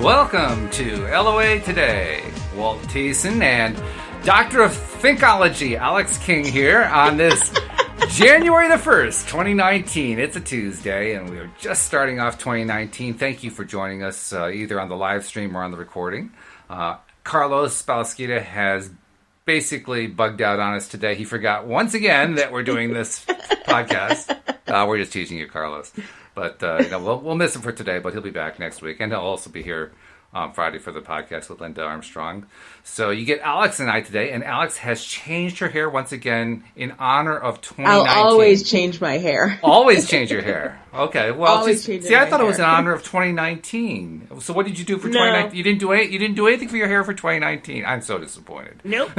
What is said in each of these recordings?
Welcome to LOA Today. Walt and Doctor of Thinkology, Alyx King here on this January the 1st, 2019. It's a Tuesday, and we are just starting off 2019. Thank you for joining us either on the live stream or on the recording. Carlos has basically bugged out on us today. He forgot once again that we're doing this podcast. We're just teasing you, Carlos. But we'll miss him for today, but he'll be back next week. And he'll also be here Friday for the podcast with Linda Armstrong. So you get Alyx and I today, and Alyx has changed her hair once again in honor of 2019. I'll always change my hair. Always change your hair. Okay. Well, I thought it was in honor of 2019. So what did you do for 2019? No. You didn't do anything for your hair for 2019. I'm so disappointed. Nope.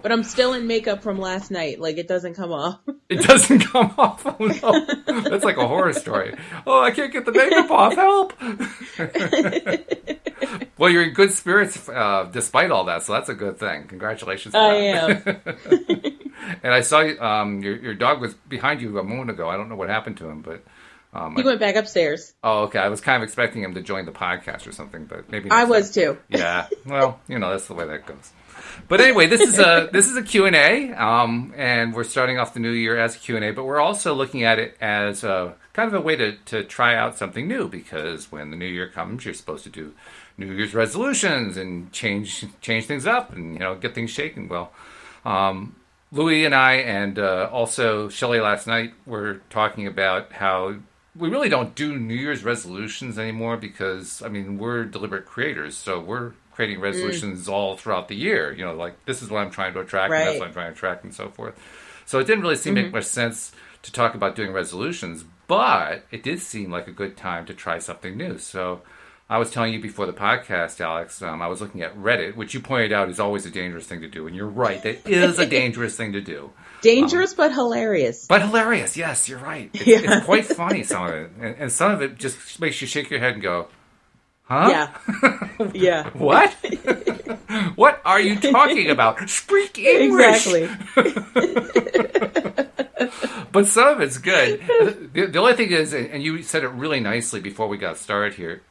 But I'm still in makeup from last night. Like, it doesn't come off. It doesn't come off? Oh, no. That's like a horror story. Oh, I can't get the makeup off. Help! Well, you're in good spirits despite all that, so that's a good thing. Congratulations. I am. And I saw your dog was behind you a moment ago. I don't know what happened to him, but... he went back upstairs. Oh, okay. I was kind of expecting him to join the podcast or something, but maybe... I was too. Yeah. Well, that's the way that goes. But anyway, this is a Q&A, and we're starting off the new year as a Q&A, but we're also looking at it as kind of a way to try out something new, because when the new year comes, you're supposed to do New Year's resolutions and change things up and get things shaken. Well, Louis and I and also Shelley last night were talking about how we really don't do New Year's resolutions anymore because we're deliberate creators, so we're creating resolutions all throughout the year. Like, this is what I'm trying to attract, and that's what I'm trying to attract, and so forth. So it didn't really seem to make much sense to talk about doing resolutions, but it did seem like a good time to try something new. So I was telling you before the podcast, Alyx, I was looking at Reddit, which you pointed out is always a dangerous thing to do, and you're right, that is a dangerous thing to do. Dangerous, but hilarious. But hilarious, yes, you're right. It's quite funny, some of it. And some of it just makes you shake your head and go, huh? Yeah. Yeah. What? What are you talking about? Speak English! Exactly. But some of it's good. The only thing is, and you said it really nicely before we got started here,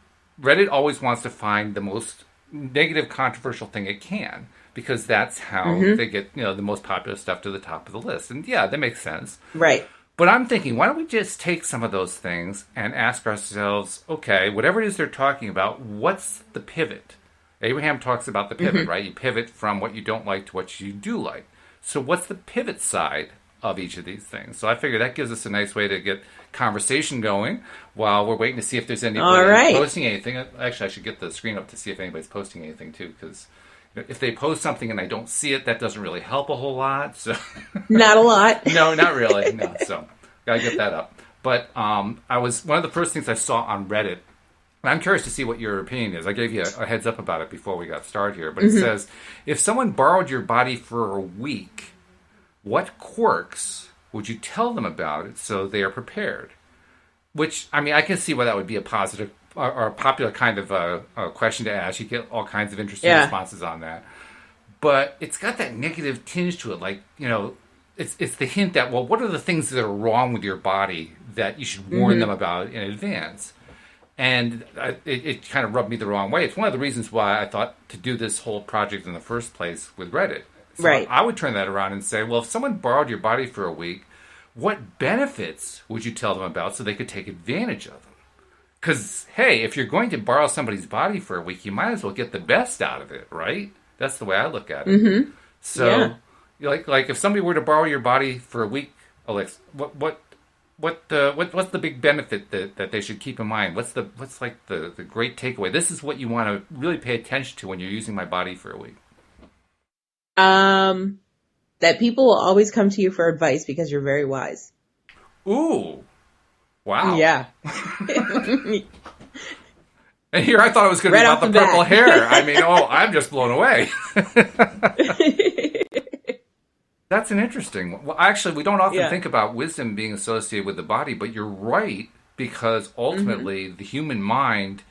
Reddit always wants to find the most negative, controversial thing it can, because that's how they get the most popular stuff to the top of the list. And yeah, that makes sense. Right. But I'm thinking, why don't we just take some of those things and ask ourselves, okay, whatever it is they're talking about, what's the pivot? Abraham talks about the pivot, right? You pivot from what you don't like to what you do like. So what's the pivot side of each of these things? So I figure that gives us a nice way to get conversation going while we're waiting to see if there's anybody posting anything. Actually, I should get the screen up to see if anybody's posting anything too, because if they post something and I don't see it, that doesn't really help a whole lot. So not a lot. No, not really. No, so gotta get that up. But one of the first things I saw on Reddit, and I'm curious to see what your opinion is. I gave you a heads up about it before we got started here, but it says, if someone borrowed your body for a week, what quirks would you tell them about it so they are prepared? Which, I can see why that would be a positive or a popular kind of a question to ask. You get all kinds of interesting responses on that. But it's got that negative tinge to it. Like, it's the hint that, well, what are the things that are wrong with your body that you should warn them about in advance? And it kind of rubbed me the wrong way. It's one of the reasons why I thought to do this whole project in the first place with Reddit. So right. I would turn that around and say, well, if someone borrowed your body for a week, what benefits would you tell them about so they could take advantage of them? Because, hey, if you're going to borrow somebody's body for a week, you might as well get the best out of it, right? That's the way I look at it. So, like if somebody were to borrow your body for a week, Alyx, what's the big benefit that they should keep in mind? What's the great takeaway? This is what you want to really pay attention to when you're using my body for a week. That people will always come to you for advice because you're very wise. Ooh. Wow. Yeah. And here I thought it was going to be about the purple hair. I'm just blown away. That's an interesting one. Well, actually, we don't often think about wisdom being associated with the body, but you're right, because ultimately the human mind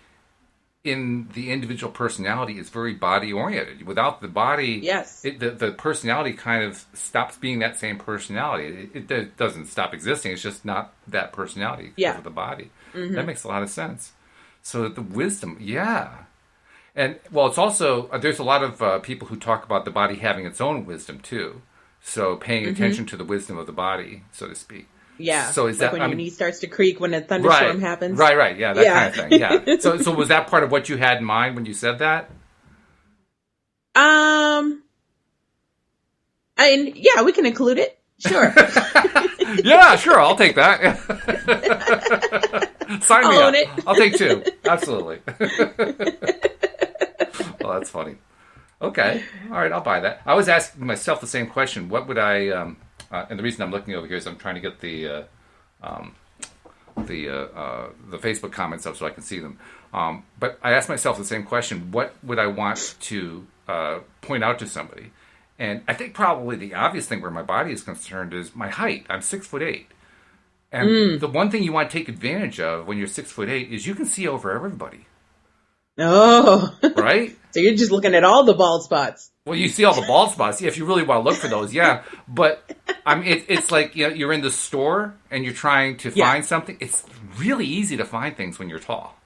in the individual personality is very body-oriented. Without the body, the personality kind of stops being that same personality. It doesn't stop existing. It's just not that personality because of the body. That makes a lot of sense. So the wisdom, yeah. And well, it's also there's a lot of people who talk about the body having its own wisdom too. So paying attention to the wisdom of the body, so to speak. Yeah. So is like that when your knee starts to creak when a thunderstorm happens? Right. Yeah, that kind of thing. Yeah. So was that part of what you had in mind when you said that? Yeah, we can include it. Sure. Yeah, sure. I'll take that. Sign me I'll up. own it. I'll take 2. Absolutely. Well, that's funny. Okay. All right. I'll buy that. I was asking myself the same question. What would I, and the reason I'm looking over here is I'm trying to get the Facebook comments up so I can see them. But I asked myself the same question. What would I want to point out to somebody? And I think probably the obvious thing where my body is concerned is my height. I'm 6'8". And the one thing you want to take advantage of when you're 6'8" is you can see over everybody. Oh. Right? So you're just looking at all the bald spots. Well, you see all the bald spots. Yeah, if you really want to look for those, yeah. But I mean, it's like you're in the store and you're trying to find something. It's really easy to find things when you're tall.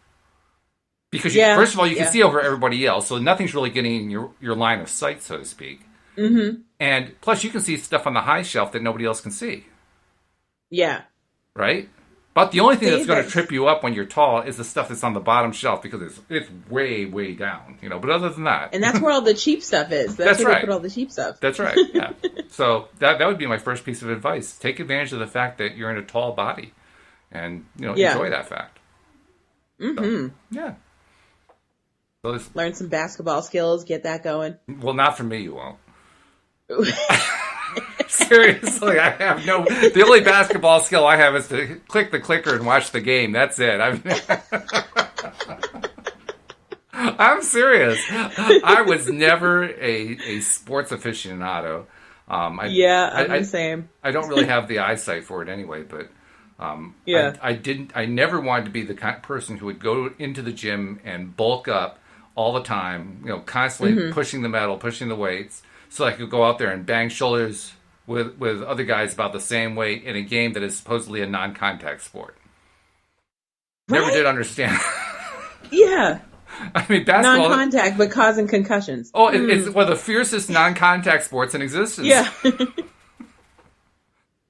Because first of all, you can see over everybody else, so nothing's really getting in your line of sight, so to speak. Mm-hmm. And plus, you can see stuff on the high shelf that nobody else can see. Yeah. Right? But the only thing that's going to trip you up when you're tall is the stuff that's on the bottom shelf because it's way, way down. But other than that... And that's where all the cheap stuff is. That's where they put all the cheap stuff. That's right, yeah. So that would be my first piece of advice. Take advantage of the fact that you're in a tall body and, enjoy that fact. Mm-hmm. So, yeah. So learn some basketball skills, get that going. Well, not for me, you won't. Seriously, I have the only basketball skill I have is to click the clicker and watch the game. That's it. I'm serious. I was never a sports aficionado. I'm the same. I don't really have the eyesight for it anyway, but I never wanted to be the kind of person who would go into the gym and bulk up all the time, constantly pushing the metal, pushing the weights, so I could go out there and bang shoulders with other guys about the same weight in a game that is supposedly a non-contact sport. Right? Never did understand. Yeah. I mean, basketball... Non-contact, but causing concussions. Oh, it's one of the fiercest non-contact sports in existence. Yeah.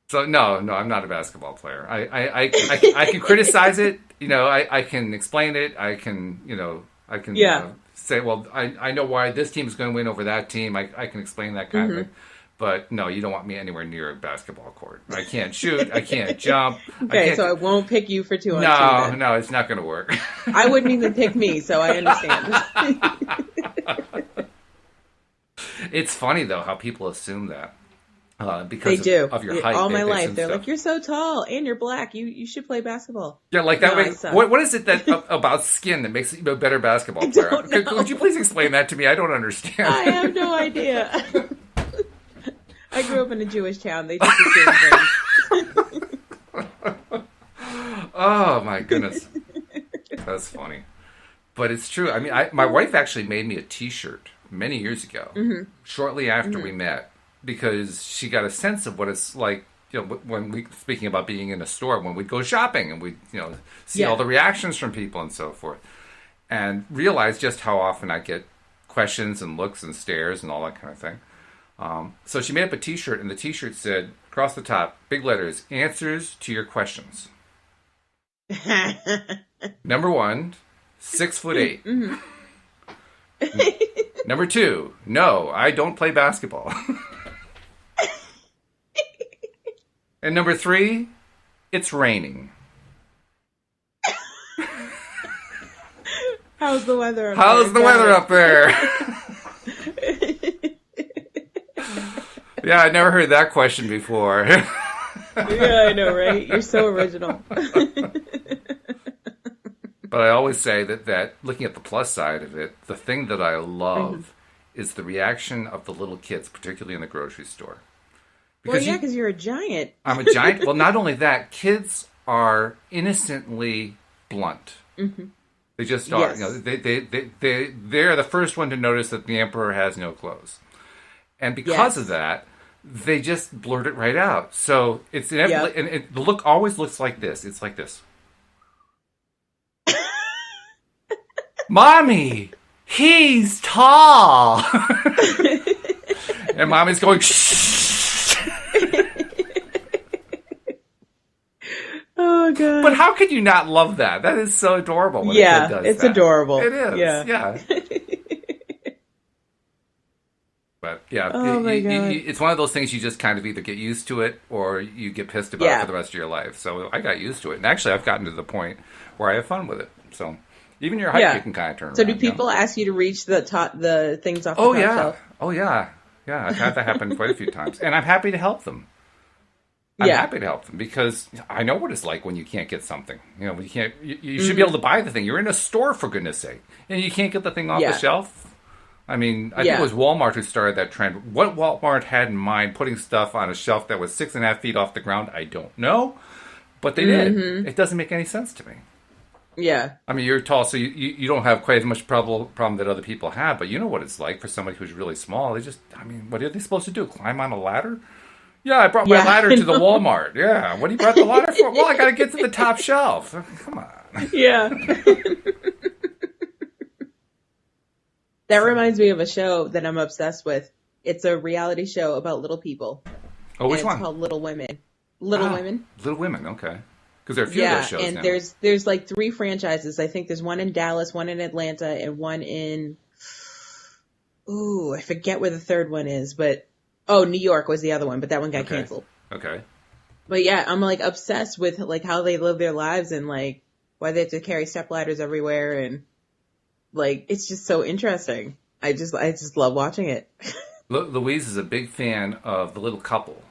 So, no, I'm not a basketball player. I can criticize it. I can explain it. I can say, well, I know why this team is going to win over that team. I can explain that kind of thing. But no, you don't want me anywhere near a basketball court. I can't shoot. I can't jump. Okay, so I won't pick you for 2-on-2. No, it's not going to work. I wouldn't even pick me, so I understand. It's funny, though, how people assume that. Because they do. Of your height. All my life, they're like, you're so tall and you're black. You should play basketball. Yeah, like that way. What is it that about skin that makes you a better basketball player? Could you please explain that to me? I don't understand. I have no idea. I grew up in a Jewish town. They just assume things. Oh, my goodness. That's funny. But it's true. I mean, my wife actually made me a T-shirt many years ago, shortly after we met, because she got a sense of what it's like, when we, speaking about being in a store, when we'd go shopping and we'd, see all the reactions from people and so forth, and realize just how often I get questions and looks and stares and all that kind of thing. So she made up a T-shirt, and the T-shirt said, across the top, big letters, answers to your questions. Number 1, 6'8". Number 2, no, I don't play basketball. And number 3, it's raining. How's the weather up there? Yeah, I never heard that question before. Yeah, I know, right? You're so original. But I always say that looking at the plus side of it, the thing that I love is the reaction of the little kids, particularly in the grocery store. Because you're a giant. I'm a giant. Well, not only that, kids are innocently blunt. They just are. Yes. They're the first one to notice that the emperor has no clothes. And because of that, they just blurt it right out. So it's inevitably, and the look always looks like this. It's like this. Mommy, he's tall. And Mommy's going, shh. Oh, God. But how could you not love that? That is so adorable when a kid does it's that. adorable. It is, yeah. But yeah, Oh my God. it's one of those things you just kind of either get used to it or you get pissed about it for the rest of your life. So I got used to it. And actually, I've gotten to the point where I have fun with it. So even your height, you can kind of turn around. So do people ask you to reach the things off the top shelf? Oh, yeah. Yeah, I've had that happen quite a few times. And I'm happy to help them. I'm happy to help them because I know what it's like when you can't get something. You know, when you can't. You should be able to buy the thing. You're in a store, for goodness sake. And you can't get the thing off the shelf. I mean, I think it was Walmart who started that trend. What Walmart had in mind putting stuff on a shelf that was 6.5 feet off the ground, I don't know. But they did. It doesn't make any sense to me. Yeah. I mean, you're tall, so you don't have quite as much problem that other people have. But you know what it's like for somebody who's really small. What are they supposed to do? Climb on a ladder? Yeah, I brought my ladder to the Walmart. Yeah. What do you brought the ladder for? Well, I got to get to the top shelf. Come on. Yeah. That reminds me of a show that I'm obsessed with. It's a reality show about little people. Oh, which one? It's called Little Women. Little Women. Little Women, okay. Because there are a few of those shows now. And there's like 3 franchises. I think there's one in Dallas, one in Atlanta, and one in... Ooh, I forget where the third one is, but... Oh, New York was the other one, but that one got canceled. Okay. But yeah, I'm like obsessed with like how they live their lives and like why they have to carry stepladders everywhere and like it's just so interesting. I just love watching it. Louise is a big fan of The Little Couple.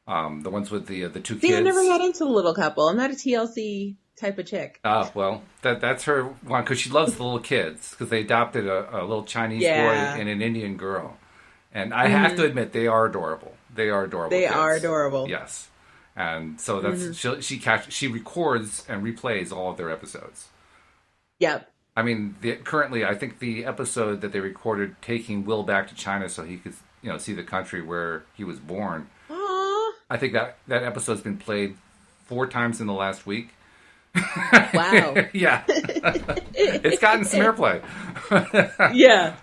The ones with the 2 kids. See, I never got into The Little Couple. I'm not a TLC type of chick. Ah, well, that's her one because she loves the little kids because they adopted a little Chinese boy and an Indian girl. And I have to admit, they are adorable. They are adorable. They kids. are adorable. Yes, and so that's she records and replays all of their episodes. Yep. I mean, currently, I think the episode that they recorded taking Will back to China so he could, see the country where he was born. Aww. I think that episode's been played 4 times in the last week. Wow. Yeah. It's gotten some airplay. Yeah.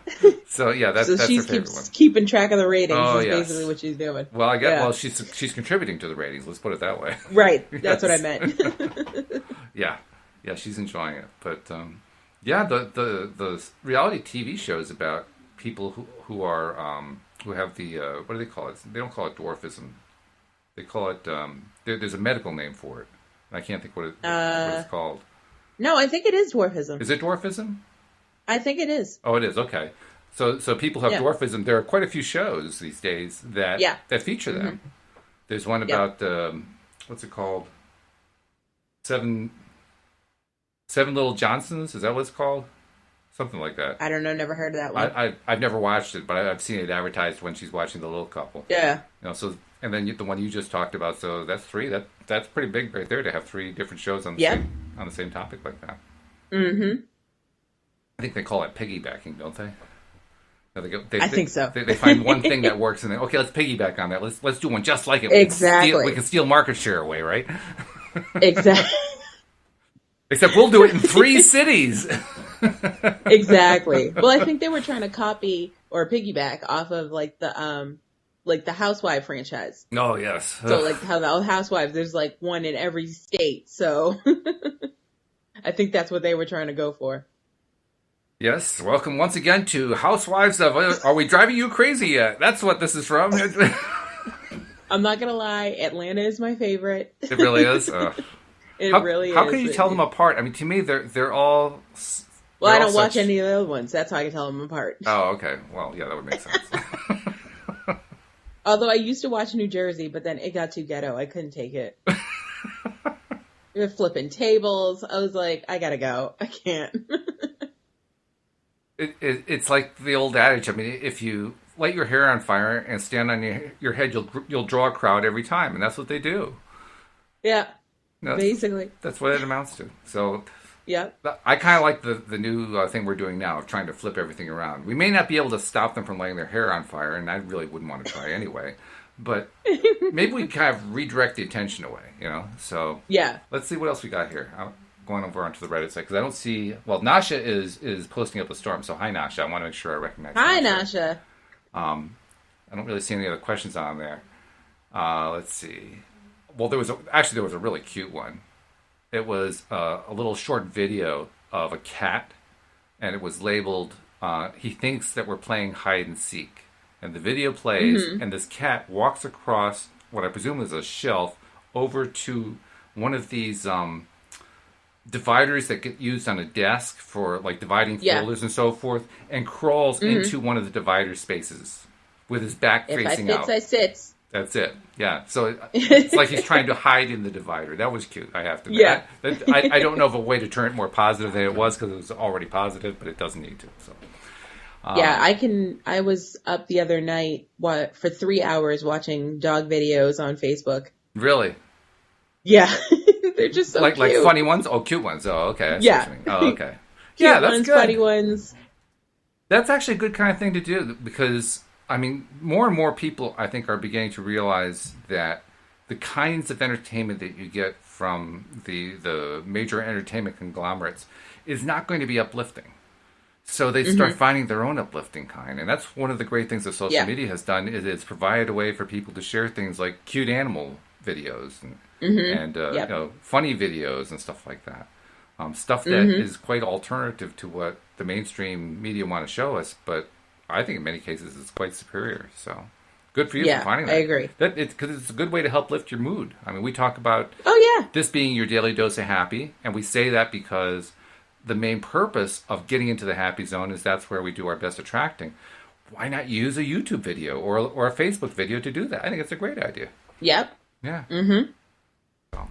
So yeah, that's her favorite one. Keeping track of the ratings is yes. basically what she's doing. Well, I guess well she's contributing to the ratings, let's put it that way. Right. That's what I meant. Yeah. Yeah, she's enjoying it. But yeah, the reality TV shows about people who are who have the what do they call it? They don't call it dwarfism. They call it there's a medical name for it. I can't think what it's called. No, I think it is dwarfism. Is it dwarfism? I think it is. Oh, it is. Okay. So people have dwarfism. There are quite a few shows these days that feature them. Mm-hmm. There's one about what's it called? Seven Little Johnsons. Is that what it's called? Something like that. I don't know. Never heard of that one. I've never watched it, but I've seen it advertised when she's watching The Little Couple. Yeah. So. And then the one you just talked about, so that's 3. That's pretty big right there to have 3 different shows on the same topic like that. Mm-hmm. I think they call it piggybacking, don't they? I think so. They find one thing that works, and then let's piggyback on that. Let's do one just like it. Exactly. We can steal market share away, right? Exactly. Except we'll do it in 3 cities. Exactly. Well, I think they were trying to copy or piggyback off of like the Housewife franchise. Oh, yes. So like how the Housewives, there's like one in every state. So I think that's what they were trying to go for. Yes. Welcome once again to Housewives of Are We Driving You Crazy Yet? That's what this is from. I'm not going to lie. Atlanta is my favorite. It really is? It really is. How can you tell them apart? I mean, to me, they're all... Well, I don't watch any of the other ones. That's how I can tell them apart. Oh, okay. Well, yeah, that would make sense. Although I used to watch New Jersey, but then it got too ghetto. I couldn't take it. We were flipping tables. I was like, I gotta go. I can't. It's like the old adage. I mean, if you light your hair on fire and stand on your head, you'll draw a crowd every time, and that's what they do. Yeah, basically. That's what it amounts to. So... Yeah, I kind of like the new thing we're doing now of trying to flip everything around. We may not be able to stop them from lighting their hair on fire, and I really wouldn't want to try anyway. But maybe we kind of redirect the attention away, So yeah, let's see what else we got here. going over onto the Reddit site because I don't see. Well, Nasha is posting up a storm. So hi, Nasha. I want to make sure I recognize. Hi, Nasha. I don't really see any other questions on there. Let's see. Well, there was a really cute one. It was a little short video of a cat, and it was labeled. He thinks that we're playing hide and seek, and the video plays, and this cat walks across what I presume is a shelf over to one of these dividers that get used on a desk for like dividing folders and so forth, and crawls into one of the divider spaces with his back facing out. If I sits. That's it. Yeah. So it's like he's trying to hide in the divider. That was cute, I have to admit. Yeah. I don't know of a way to turn it more positive than it was because it was already positive, but it doesn't need to. So. Yeah, I was up the other night for 3 hours watching dog videos on Facebook. Really? Yeah. They're just so cute. Like funny ones? Oh, cute ones. Oh, okay. Oh, okay. Yeah, that's ones, good. Funny ones. That's actually a good kind of thing to do because, I mean, more and more people, I think, are beginning to realize that the kinds of entertainment that you get from the major entertainment conglomerates is not going to be uplifting. So they start finding their own uplifting kind. And that's one of the great things that social media has done is it's provided a way for people to share things like cute animal videos and you know, funny videos and stuff like that. Stuff that is quite alternative to what the mainstream media want to show us, but I think in many cases it's quite superior. So good for you for finding that. I agree. Because it's a good way to help lift your mood. I mean, we talk about this being your daily dose of happy, and we say that because the main purpose of getting into the happy zone is that's where we do our best attracting. Why not use a YouTube video or a Facebook video to do that? I think it's a great idea. Yep. Yeah. So,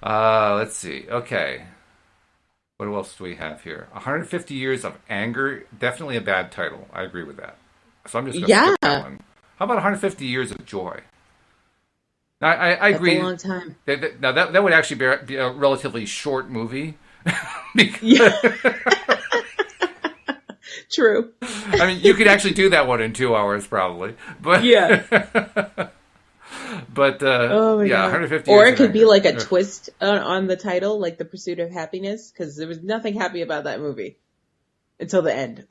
let's see. Okay. What else do we have here? 150 Years of Anger. Definitely a bad title. I agree with that. So I'm just going to skip that one. How about 150 Years of Joy? Now, I agree. That's a long time. Now, that would actually be a relatively short movie. True. I mean, you could actually do that one in 2 hours, probably. But but God. 150. Or it could be like a twist on the title, like The Pursuit of Happiness, because there was nothing happy about that movie until the end.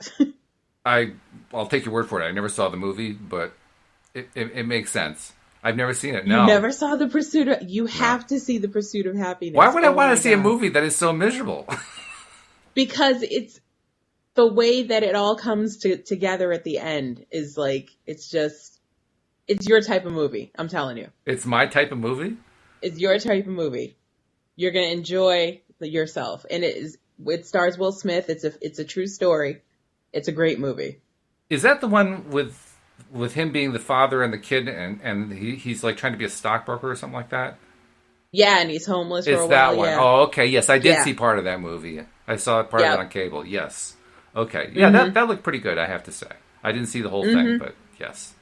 I'll take your word for it. I never saw the movie, but it makes sense. I've never seen it. No, you never saw The Pursuit of. You have to see The Pursuit of Happiness. Why would I want to see a movie that is so miserable? Because it's the way that it all comes together at the end is like it's your type of movie. I'm telling you, it's my type of movie. It's your type of movie. You're gonna enjoy yourself, and it stars Will Smith. It's a true story. It's a great movie. Is that the one with him being the father and the kid, and he's like trying to be a stockbroker or something like that? Yeah, and he's homeless for a while. It's that one. Yeah. Oh, okay. Yes, I did see part of that movie. I saw part of it on cable. Yes. Okay. Yeah, that looked pretty good, I have to say. I didn't see the whole thing, but yes.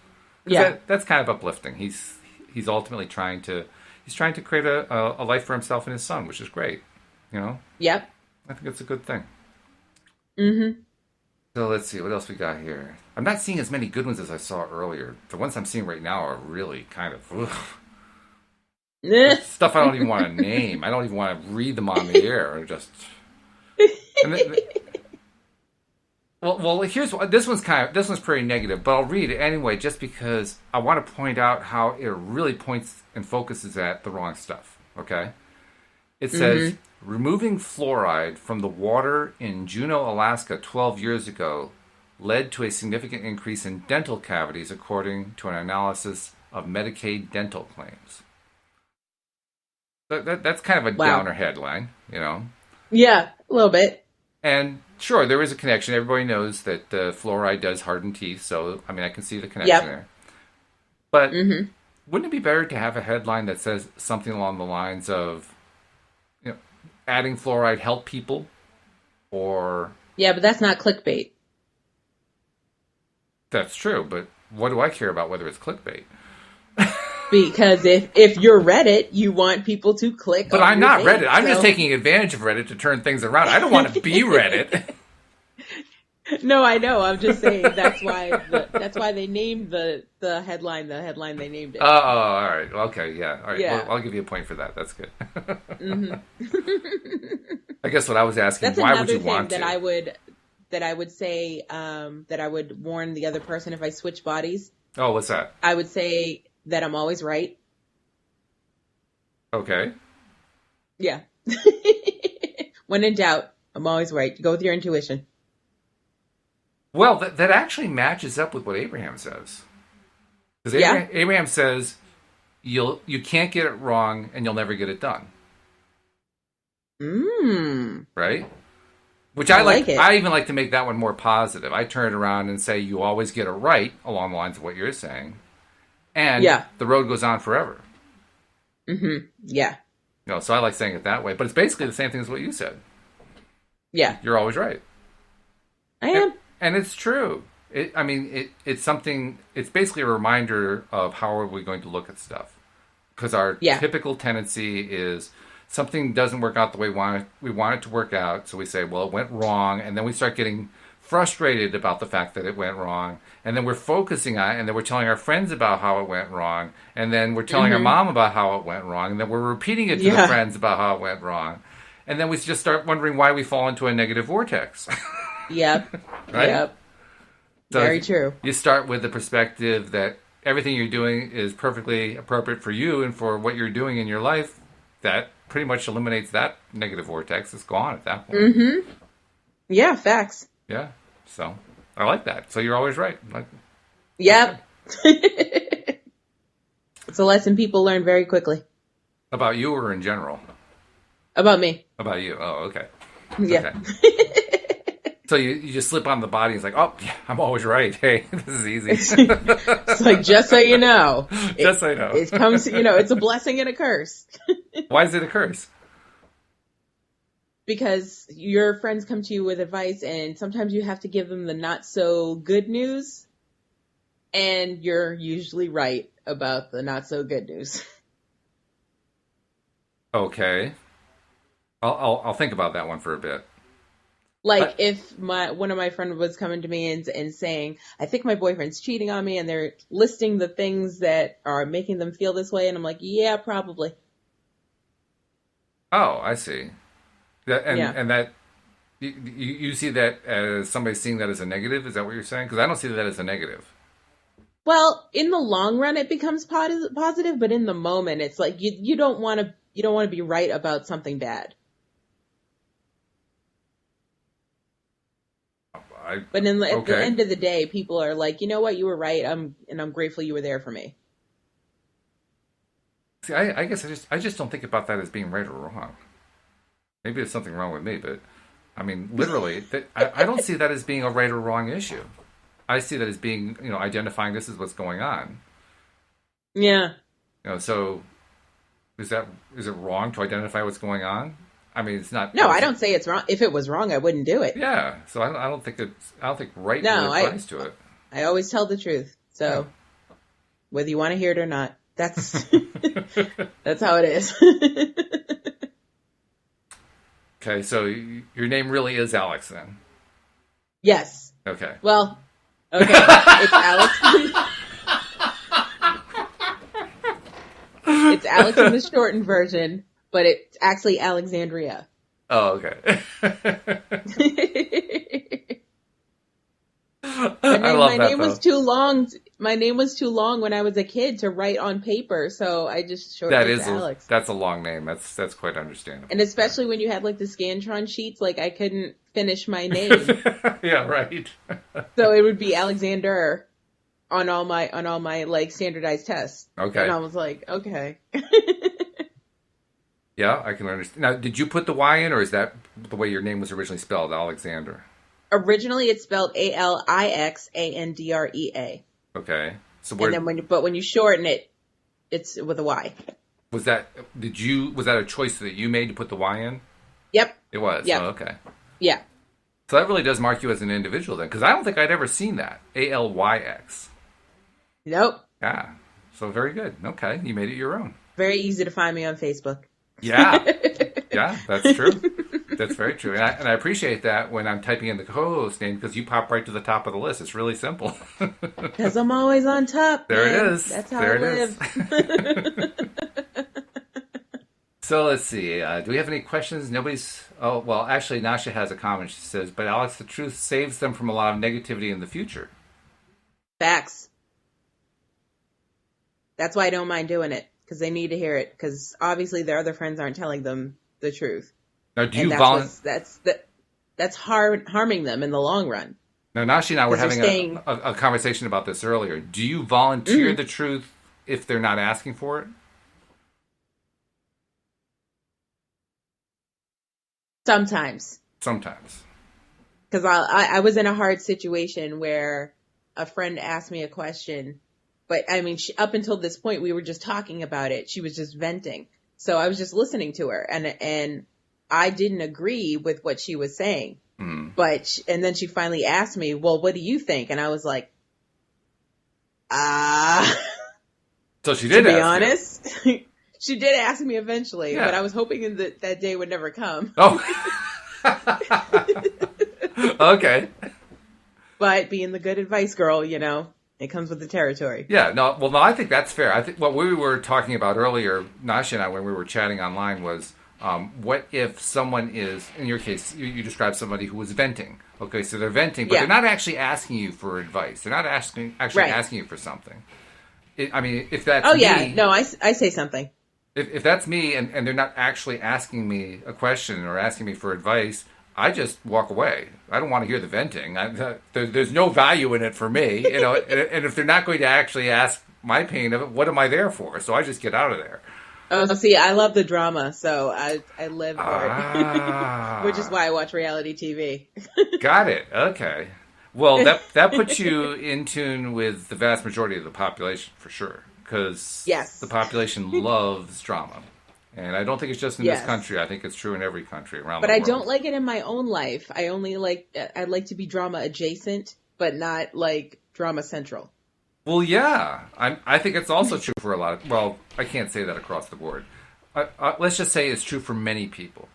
Yeah. That's kind of uplifting. He's ultimately trying to create a life for himself and his son, which is great. You know? Yep. I think it's a good thing. Mm-hmm. So let's see, what else we got here? I'm not seeing as many good ones as I saw earlier. The ones I'm seeing right now are really kind of stuff I don't even want to name. I don't even want to read them on the air. Just well, here's this one's pretty negative, but I'll read it anyway, just because I want to point out how it really points and focuses at the wrong stuff. Okay, it says. Removing fluoride from the water in Juneau, Alaska 12 years ago led to a significant increase in dental cavities, according to an analysis of Medicaid dental claims. That's kind of a downer headline, you know? Yeah, a little bit. And sure, there is a connection. Everybody knows that fluoride does harden teeth, so, I mean, I can see the connection there. But wouldn't it be better to have a headline that says something along the lines of, adding fluoride help people, or... Yeah, but that's not clickbait. That's true, but what do I care about whether it's clickbait? Because if you're Reddit, you want people to click But I'm not Reddit. I'm just taking advantage of Reddit to turn things around. I don't want to be Reddit. No, I know. I'm just saying that's why they named the headline they named it. Oh, all right. Okay, yeah. All right. Yeah. Well, I'll give you a point for that. That's good. hmm I guess what I was asking, That's why would another you thing want that to? I would say that I would warn the other person if I switch bodies. Oh, what's that? I would say that I'm always right. Okay. Yeah. When in doubt, I'm always right. Go with your intuition. Well, that actually matches up with what Abraham says. Because Yeah. Abraham says you can't get it wrong and you'll never get it done. Mmm. Right? Which I like it. I even like to make that one more positive. I turn it around and say you always get it right along the lines of what you're saying. And Yeah. the road goes on forever. Yeah. So I like saying it that way. But it's basically the same thing as what you said. Yeah. You're always right. I am. And it's true. It's something, it's basically a reminder of how are we going to look at stuff. Because our typical tendency is something doesn't work out the way we want it to work out. So we say, well, it went wrong. And then we start getting frustrated about the fact that it went wrong. And then we're focusing on it. And then we're telling our friends about how it went wrong. And then we're telling our mom about how it went wrong. And then we're repeating it to the friends about how it went wrong. And then we just start wondering why we fall into a negative vortex. Yep. Right? Yep. So very true. You start with the perspective that everything you're doing is perfectly appropriate for you and for what you're doing in your life. That pretty much eliminates that negative vortex. It's gone at that point. Yeah, facts. Yeah. So I like that. So you're always right. Yep. It's a lesson people learn very quickly. About you or in general? About me. About you. Oh, okay. Yeah. Okay. So you just slip on the body. It's like, oh, yeah, I'm always right. Hey, this is easy. It's like, just so you know. Just so you know. It comes, it's a blessing and a curse. Why is it a curse? Because your friends come to you with advice and sometimes you have to give them the not so good news. And you're usually right about the not so good news. Okay. I'll think about that one for a bit. Like if one of my friends was coming to me and saying, I think my boyfriend's cheating on me, and they're listing the things that are making them feel this way, and I'm like, yeah, probably. Oh, I see. And that you see that as somebody seeing that as a negative? Is that what you're saying? Because I don't see that as a negative. Well, in the long run, it becomes positive, but in the moment, it's like you don't want to be right about something bad. But at the end of the day, people are like, you know what, you were right. I'm grateful you were there for me. See, I guess I just don't think about that as being right or wrong. Maybe there's something wrong with me, but I mean, literally, I don't see that as being a right or wrong issue. I see that as being, identifying this is what's going on. Yeah. So is it wrong to identify what's going on? I mean, it's not. No, I don't say it's wrong. If it was wrong, I wouldn't do it. Yeah. So I don't think right applies to it. I always tell the truth. So whether you want to hear it or not, that's that's how it is. Okay. So your name really is Alyx then? Yes. Okay. Well, okay. It's Alyx. It's Alyx in the shortened version. But it's actually Alexandria. Oh, okay. My name was too long. My name was too long when I was a kid to write on paper, so I just shortened it to Alyx. That's a long name. That's quite understandable. And especially when you had like the Scantron sheets, like I couldn't finish my name. Yeah, right. So it would be Alexander on all my like standardized tests. Okay. And I was like, okay. Yeah, I can understand. Now, did you put the Y in, or is that the way your name was originally spelled, Alexander? Originally, it's spelled Alixandrea. Okay. So when you shorten it, it's with a Y. Was that a choice that you made to put the Y in? Yep. It was. Yep. Oh, okay. Yeah. So that really does mark you as an individual then, because I don't think I'd ever seen that. Alyx. Nope. Yeah. So very good. Okay, you made it your own. Very easy to find me on Facebook. Yeah. Yeah, that's true. That's very true. And I appreciate that when I'm typing in the co-host name because you pop right to the top of the list. It's really simple. Because I'm always on top. There man. it is. That's how there I it live. is. So let's see. Do we have any questions? Nobody's... Oh, well, actually, Nasha has a comment. She says, but Alyx, the truth saves them from a lot of negativity in the future. Facts. That's why I don't mind doing it. Because they need to hear it. Because obviously their other friends aren't telling them the truth. Now, do and you that's harming them in the long run. Now, Nashi and I were having staying... a conversation about this earlier. Do you volunteer the truth if they're not asking for it? Sometimes. Because I was in a hard situation where a friend asked me a question, but I mean, up until this point, we were just talking about it. She was just venting. So I was just listening to her and I didn't agree with what she was saying. And then she finally asked me, well, what do you think? And I was like, So she did to be ask honest. She did ask me eventually, but I was hoping that day would never come. Oh. Okay. But being the good advice girl, it comes with the territory. Yeah, no, I think that's fair. I think what we were talking about earlier, Nasha and I, when we were chatting online was, what if someone is, in your case, you described somebody who was venting. Okay, so they're venting, but they're not actually asking you for advice. They're not asking you for something. If that's me... No, I say something. If that's me and they're not actually asking me a question or asking me for advice, I just walk away. I don't want to hear the venting. There's no value in it for me, and if they're not going to actually ask my opinion of it, what am I there for? So I just get out of there. Oh, see, I love the drama, so I live for it, which is why I watch reality TV. Got it. Okay. Well, that puts you in tune with the vast majority of the population for sure. Because the population loves drama. And I don't think it's just in this country. I think it's true in every country around the world. But I don't like it in my own life. I like to be drama adjacent, but not like drama central. Well, yeah. I think it's also true for a lot of... Well, I can't say that across the board. Let's just say it's true for many people.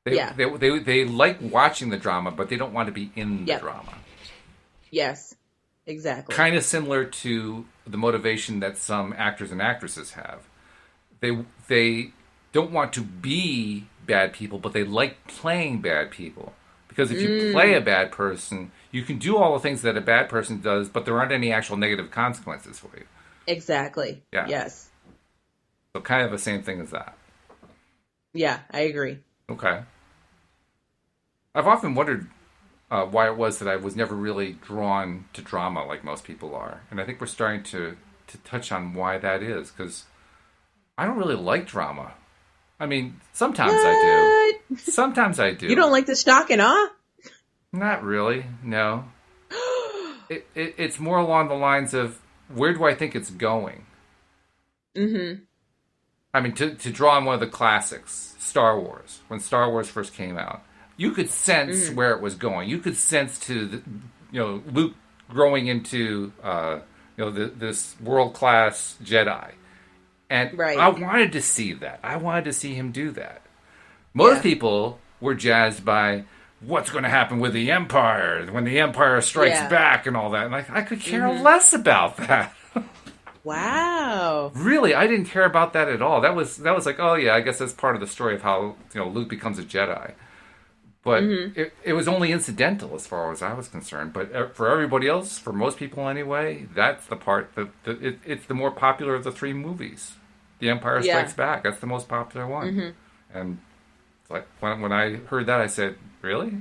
They like watching the drama, but they don't want to be in the drama. Yes, exactly. Kind of similar to the motivation that some actors and actresses have. They don't want to be bad people, but they like playing bad people. Because if you play a bad person, you can do all the things that a bad person does, but there aren't any actual negative consequences for you. Exactly. Yeah. Yes. So kind of the same thing as that. Yeah, I agree. Okay. I've often wondered why it was that I was never really drawn to drama like most people are. And I think we're starting to touch on why that is, because I don't really like drama. I mean, sometimes I do. Sometimes I do. You don't like the shock and awe? Not really, no. It's more along the lines of, where do I think it's going? Mm-hmm. I mean, to draw on one of the classics, Star Wars. When Star Wars first came out, you could sense where it was going. You could sense Luke growing into this world-class Jedi. And I wanted to see that. I wanted to see him do that. Most people were jazzed by what's going to happen with the Empire when the Empire strikes back and all that. And I could care less about that. Wow. Really, I didn't care about that at all. That was like, oh yeah, I guess that's part of the story of how Luke becomes a Jedi. But it was only incidental as far as I was concerned. But for everybody else, for most people anyway, that's the part that it's the more popular of the three movies. The Empire Strikes Back. That's the most popular one. Mm-hmm. And it's like when I heard that, I said, "Really?"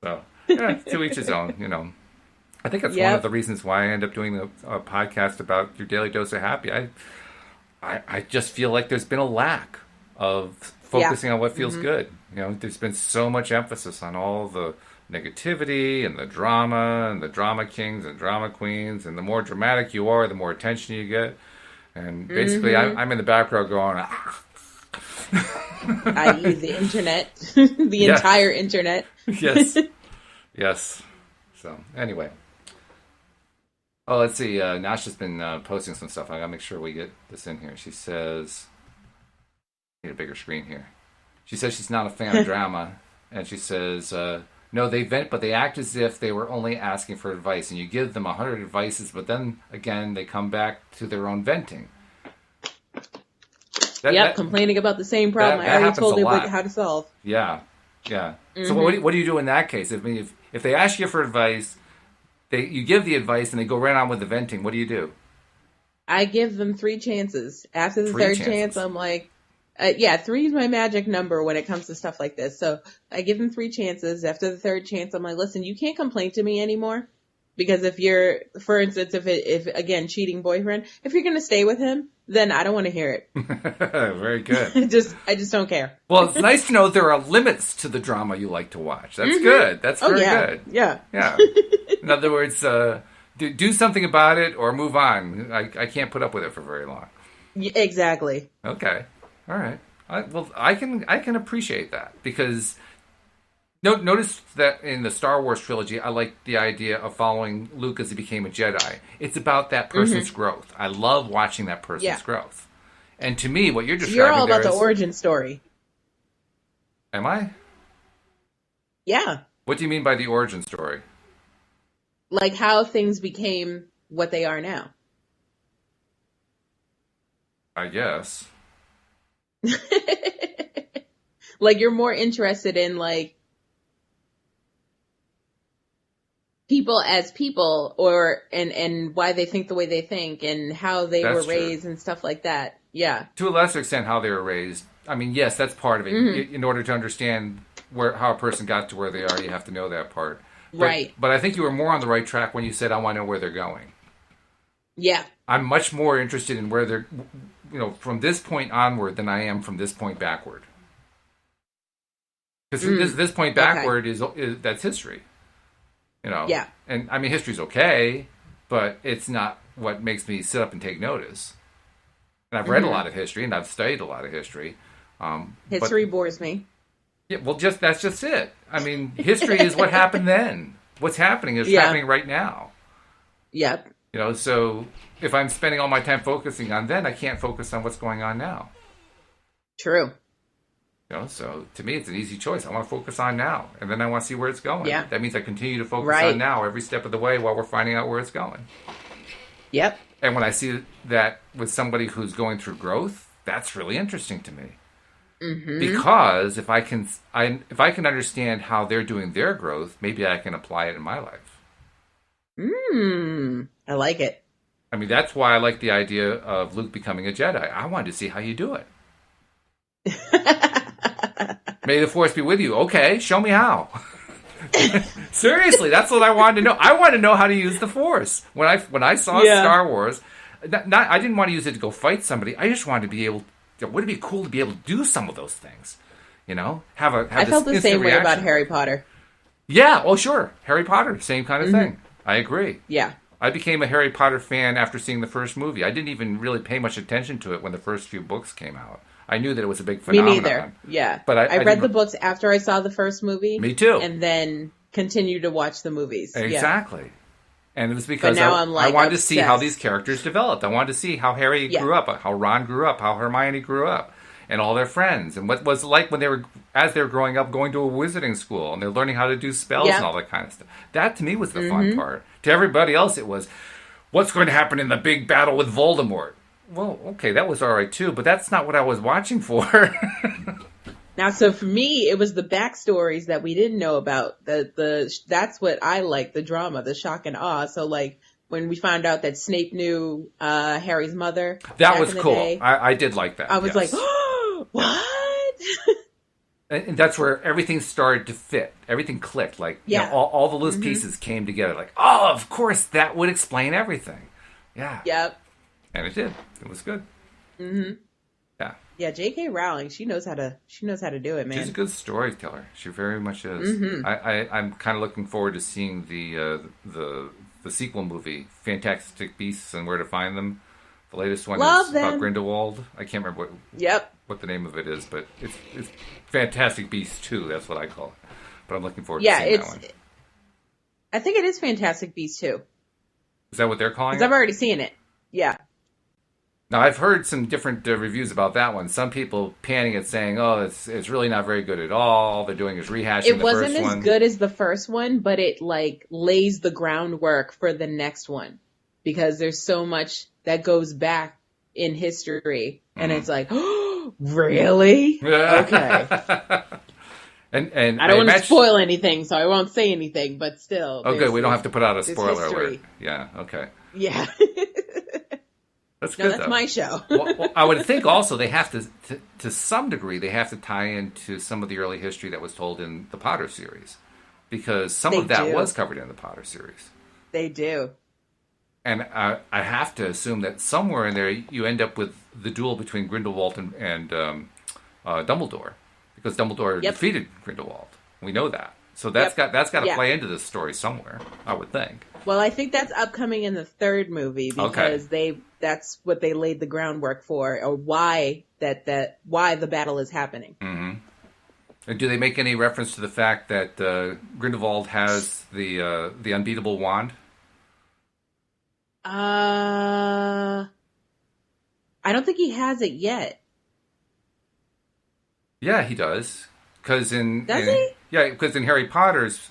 So to each his own. I think that's one of the reasons why I end up doing a podcast about your daily dose of happy. I just feel like there's been a lack of focusing on what feels good. There's been so much emphasis on all the negativity and the drama kings and drama queens, and the more dramatic you are, the more attention you get. And basically, I'm in the background going, i.e. the internet, the entire internet. Yes. So anyway. Oh, let's see. Nasha's been posting some stuff. I gotta make sure we get this in here. She says, "Need a bigger screen here." She says she's not a fan of drama, and she says, "No, they vent, but they act as if they were only asking for advice, and you give them 100 advices, but then again they come back to their own venting." Complaining about the same problem I already told you how to solve. Yeah. Mm-hmm. So what do you do in that case? If they ask you for advice, you give the advice and they go right on with the venting. What do you do? I give them 3 chances. After the third chance, I'm like, 3 is my magic number when it comes to stuff like this. So I give them 3 chances. After the third chance, I'm like, listen, you can't complain to me anymore. Because if you're, for instance, if again, cheating boyfriend, if you're going to stay with him, then I don't want to hear it. Very good. I just don't care. Well, it's nice to know there are limits to the drama you like to watch. That's good. That's very good. Yeah. In other words, do something about it or move on. I can't put up with it for very long. Exactly. Okay. All right. I can appreciate that because notice that in the Star Wars trilogy, I like the idea of following Luke as he became a Jedi. It's about that person's growth. I love watching that person's growth. And to me, what you're describing you're all about the origin story. Am I? Yeah. What do you mean by the origin story? Like how things became what they are now. I guess. Like you're more interested in like people as people and why they think the way they think and how they were raised and stuff like that. Yeah. To a lesser extent, how they were raised. I mean, yes, that's part of it. In order to understand how a person got to where they are, you have to know that part. Right. But I think you were more on the right track when you said, I want to know where they're going. Yeah. I'm much more interested in where they're, from this point onward than I am from this point backward. Because this point backward is that's history. Yeah. And I mean, history's okay, but it's not what makes me sit up and take notice. And I've read a lot of history and I've studied a lot of history. History bores me. Yeah, well, that's just it. I mean, history is what happened then. What's happening is happening right now. Yep. So if I'm spending all my time focusing on then, I can't focus on what's going on now. True. So to me, it's an easy choice. I want to focus on now, and then I want to see where it's going. Yeah. That means I continue to focus on now every step of the way while we're finding out where it's going. Yep. And when I see that with somebody who's going through growth, that's really interesting to me. Mm-hmm. Because if I can understand how they're doing their growth, maybe I can apply it in my life. I like it. I mean, that's why I like the idea of Luke becoming a Jedi. I wanted to see how you do it. May the Force be with you. Okay, show me how. Seriously, that's what I wanted to know. I wanted to know how to use the Force. When I saw Star Wars, I didn't want to use it to go fight somebody. I just wanted to be able. Wouldn't it be cool to be able to do some of those things? I felt the same way about Harry Potter. Yeah. Oh, sure. Harry Potter, same kind of thing. I agree. Yeah. I became a Harry Potter fan after seeing the first movie. I didn't even really pay much attention to it when the first few books came out. I knew that it was a big phenomenon. Me neither. Yeah. But I read the books after I saw the first movie. Me too. And then continued to watch the movies. Exactly. Yeah. And it was because I wanted to see how these characters developed. I wanted to see how Harry grew up, how Ron grew up, how Hermione grew up, and all their friends, and what was it like when they were growing up, going to a wizarding school, and they're learning how to do spells and all that kind of stuff. That to me was the fun part. To everybody else, it was, what's going to happen in the big battle with Voldemort? Well, okay, that was all right too, but that's not what I was watching for. Now, so for me, it was the backstories that we didn't know about. That's what I like, the drama, the shock and awe. So, like, when we found out that Snape knew Harry's mother. That was cool. I did like that. I was like, oh, what? And that's where everything started to fit. Everything clicked. Like, all the loose pieces came together. Like, oh, of course, that would explain everything. Yeah. Yep. And it did. It was good. Mm-hmm. Yeah. Yeah, J.K. Rowling, she knows how to do it, man. She's a good storyteller. She very much is. Mm-hmm. I'm kind of looking forward to seeing the sequel movie, Fantastic Beasts and Where to Find Them. The latest one is about Grindelwald. I can't remember what the name of it is, but it's Fantastic Beasts 2. That's what I call it. But I'm looking forward to seeing that one. I think it is Fantastic Beasts 2. Is that what they're calling Because it? I've already seen it. Yeah. Now, I've heard some different reviews about that one. Some people panning it saying, oh, it's really not very good at all. All they're doing is rehashing It the wasn't first as one. good as the first one, but it like lays the groundwork for the next one because there's so much that goes back in history, and it's like, oh, really? Okay. And I don't want to spoil anything, so I won't say anything. But still, oh, good. We don't have to put out a spoiler history. alert. Yeah. Okay. Yeah. That's good. No, that's though. my show. Well, I would think also they have to some degree, they have to tie into some of the early history that was told in the Potter series, because some of that was covered in the Potter series. They do. And I have to assume that somewhere in there you end up with the duel between Grindelwald and Dumbledore, because Dumbledore defeated Grindelwald. We know that, so that's got to play into this story somewhere, I would think. Well, I think that's upcoming in the third movie because that's what they laid the groundwork for, or why why the battle is happening. Mm-hmm. And do they make any reference to the fact that Grindelwald has the unbeatable wand? I don't think he has it yet. Yeah, he does. Because does he? Yeah, because in Harry Potter's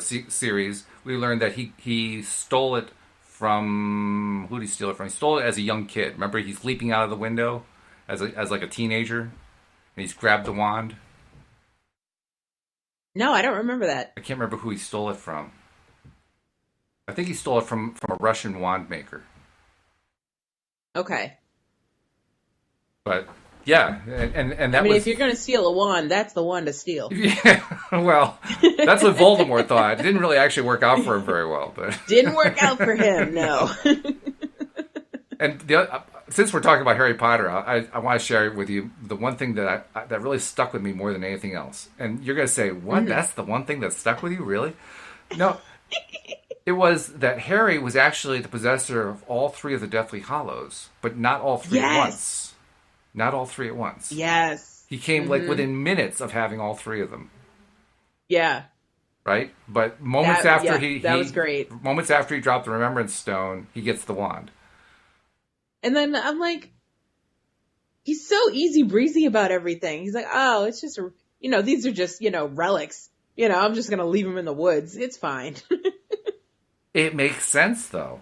series, we learned that he stole it from... Who did he steal it from? He stole it as a young kid. Remember, he's leaping out of the window as like a teenager, and he's grabbed the wand. No, I don't remember that. I can't remember who he stole it from. I think he stole it from a Russian wand maker. Okay. But yeah, and that I mean, if you're going to steal a wand, that's the one to steal. Yeah, well, that's what Voldemort thought. It didn't really actually work out for him very well, but didn't work out for him. No. And since we're talking about Harry Potter, I want to share with you the one thing that that really stuck with me more than anything else. And you're going to say, "What? Mm-hmm. That's the one thing that stuck with you, really?" No. It was that Harry was actually the possessor of all three of the Deathly Hallows, but not all three at once. Not all three at once. Yes. He came like within minutes of having all three of them. Yeah. Right? But moments after that was great. Moments after he dropped the Remembrance Stone, he gets the wand. And then I'm like, he's so easy breezy about everything. He's like, oh, it's just, these are just, relics. I'm just going to leave them in the woods. It's fine. It makes sense, though.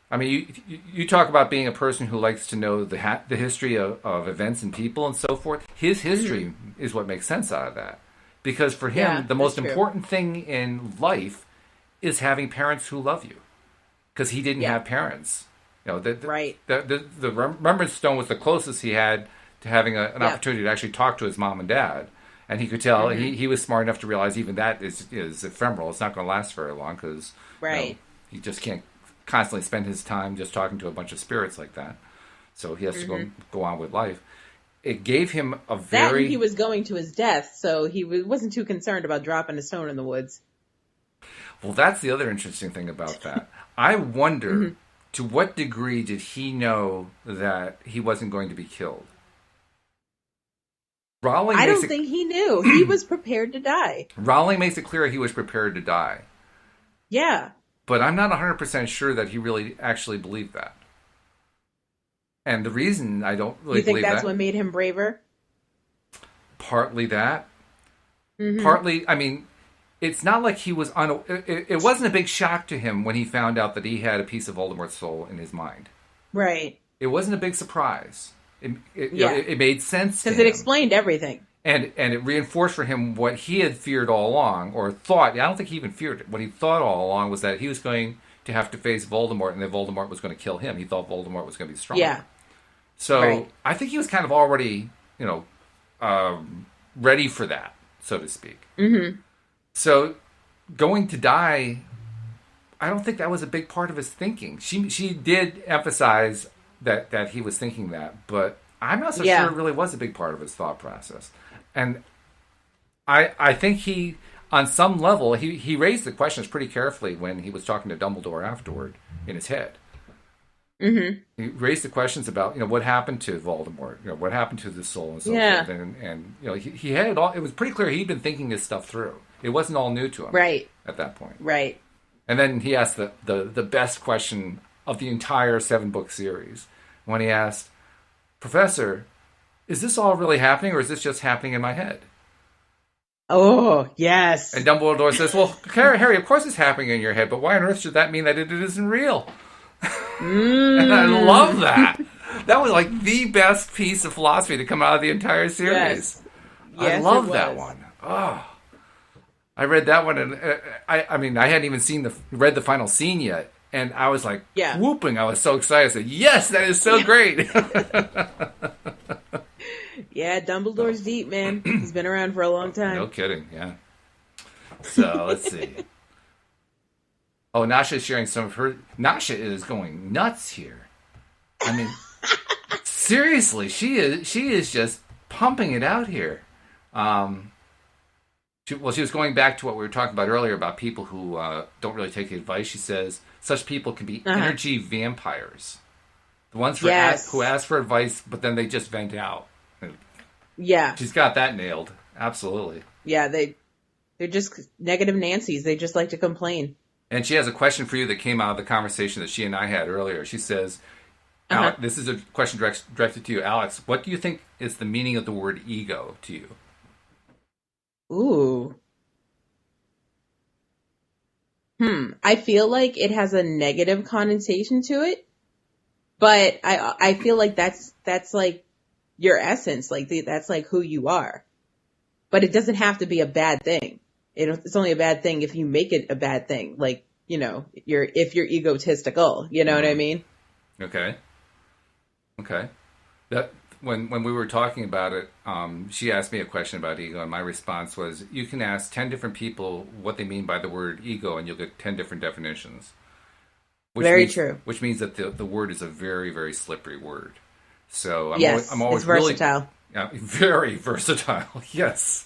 I mean, you talk about being a person who likes to know the history of events and people and so forth. His history is what makes sense out of that. Because for him, the most important thing in life is having parents who love you. Because he didn't have parents. The Remembrance Stone was the closest he had to having an opportunity to actually talk to his mom and dad. And he could tell, he was smart enough to realize even that is ephemeral. It's not going to last very long because he just can't constantly spend his time just talking to a bunch of spirits like that. So he has to go on with life. It gave him a very... he was going to his death, so he wasn't too concerned about dropping a stone in the woods. Well, that's the other interesting thing about that. I wonder, to what degree did he know that he wasn't going to be killed? I don't think he knew. He was prepared to die. Rowling makes it clear he was prepared to die. Yeah. But I'm not 100% sure that he really actually believed that. And the reason I don't really believe that... You think that's what made him braver? Partly that. Partly, I mean, it's not like he was... It wasn't a big shock to him when he found out that he had a piece of Voldemort's soul in his mind. Right. It wasn't a big surprise. It made sense because it explained everything, and it reinforced for him what he had feared all along, or thought. I don't think he even feared it. What he thought all along was that he was going to have to face Voldemort, and that Voldemort was going to kill him. He thought Voldemort was going to be stronger. Yeah. So I think he was kind of already, ready for that, so to speak. So going to die, I don't think that was a big part of his thinking. She did emphasize that he was thinking that, but I'm not so sure it really was a big part of his thought process. And I think he, on some level, he raised the questions pretty carefully when he was talking to Dumbledore afterward in his head. He raised the questions about, what happened to Voldemort, what happened to the soul and so forth. And he had it all. It was pretty clear he'd been thinking this stuff through. It wasn't all new to him at that point. Right. And then he asked the best question of the entire 7-book series. When he asked, Professor, is this all really happening, or is this just happening in my head? Oh, yes. And Dumbledore says, well, Harry, of course it's happening in your head, but why on earth should that mean that it isn't real? And I love that. That was like the best piece of philosophy to come out of the entire series. Yes. I love that one. Oh, I read that one, and I mean, I hadn't even read the final scene yet, and I was like whooping. I was so excited. I said, "Yes, that is so great." Yeah, Dumbledore's deep, man. He's been around for a long time. No kidding. Yeah. So let's see. Oh, Nasha is sharing some of her. Nasha is going nuts here. I mean, seriously, she is just pumping it out here. She was going back to what we were talking about earlier about people who don't really take the advice. She says such people can be energy vampires. The ones who ask for advice, but then they just vent out. Yeah. She's got that nailed. Absolutely. Yeah, they're just negative Nancy's. They just like to complain. And she has a question for you that came out of the conversation that she and I had earlier. She says, this is a question directed to you, Alex. What do you think is the meaning of the word ego to you? Ooh. I feel like it has a negative connotation to it, but I feel like that's like your essence, like that's like who you are. But it doesn't have to be a bad thing. It's only a bad thing if you make it a bad thing. Like, if you're egotistical, you know what I mean? Okay. That when we were talking about it, she asked me a question about ego, and my response was, you can ask 10 different people what they mean by the word ego, and you'll get 10 different definitions. Very true. Which means that the word is a very, very slippery word. So I'm always it's versatile. Very versatile, yes.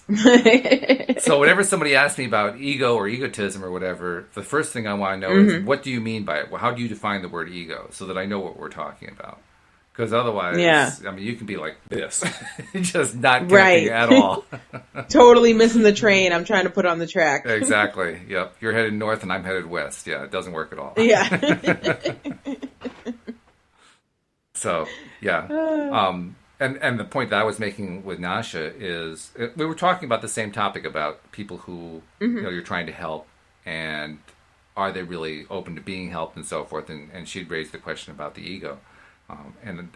So whenever somebody asks me about ego or egotism or whatever, the first thing I want to know is, what do you mean by it? Well, how do you define the word ego so that I know what we're talking about? Because otherwise, I mean, you can be like this, just not connecting at all. Totally missing the train I'm trying to put on the track. Exactly, yep. You're headed north and I'm headed west. Yeah, it doesn't work at all. Yeah. So, yeah. And the point that I was making with Nasha is, we were talking about the same topic about people who you're trying to help, and are they really open to being helped and so forth. And she'd raised the question about the ego. And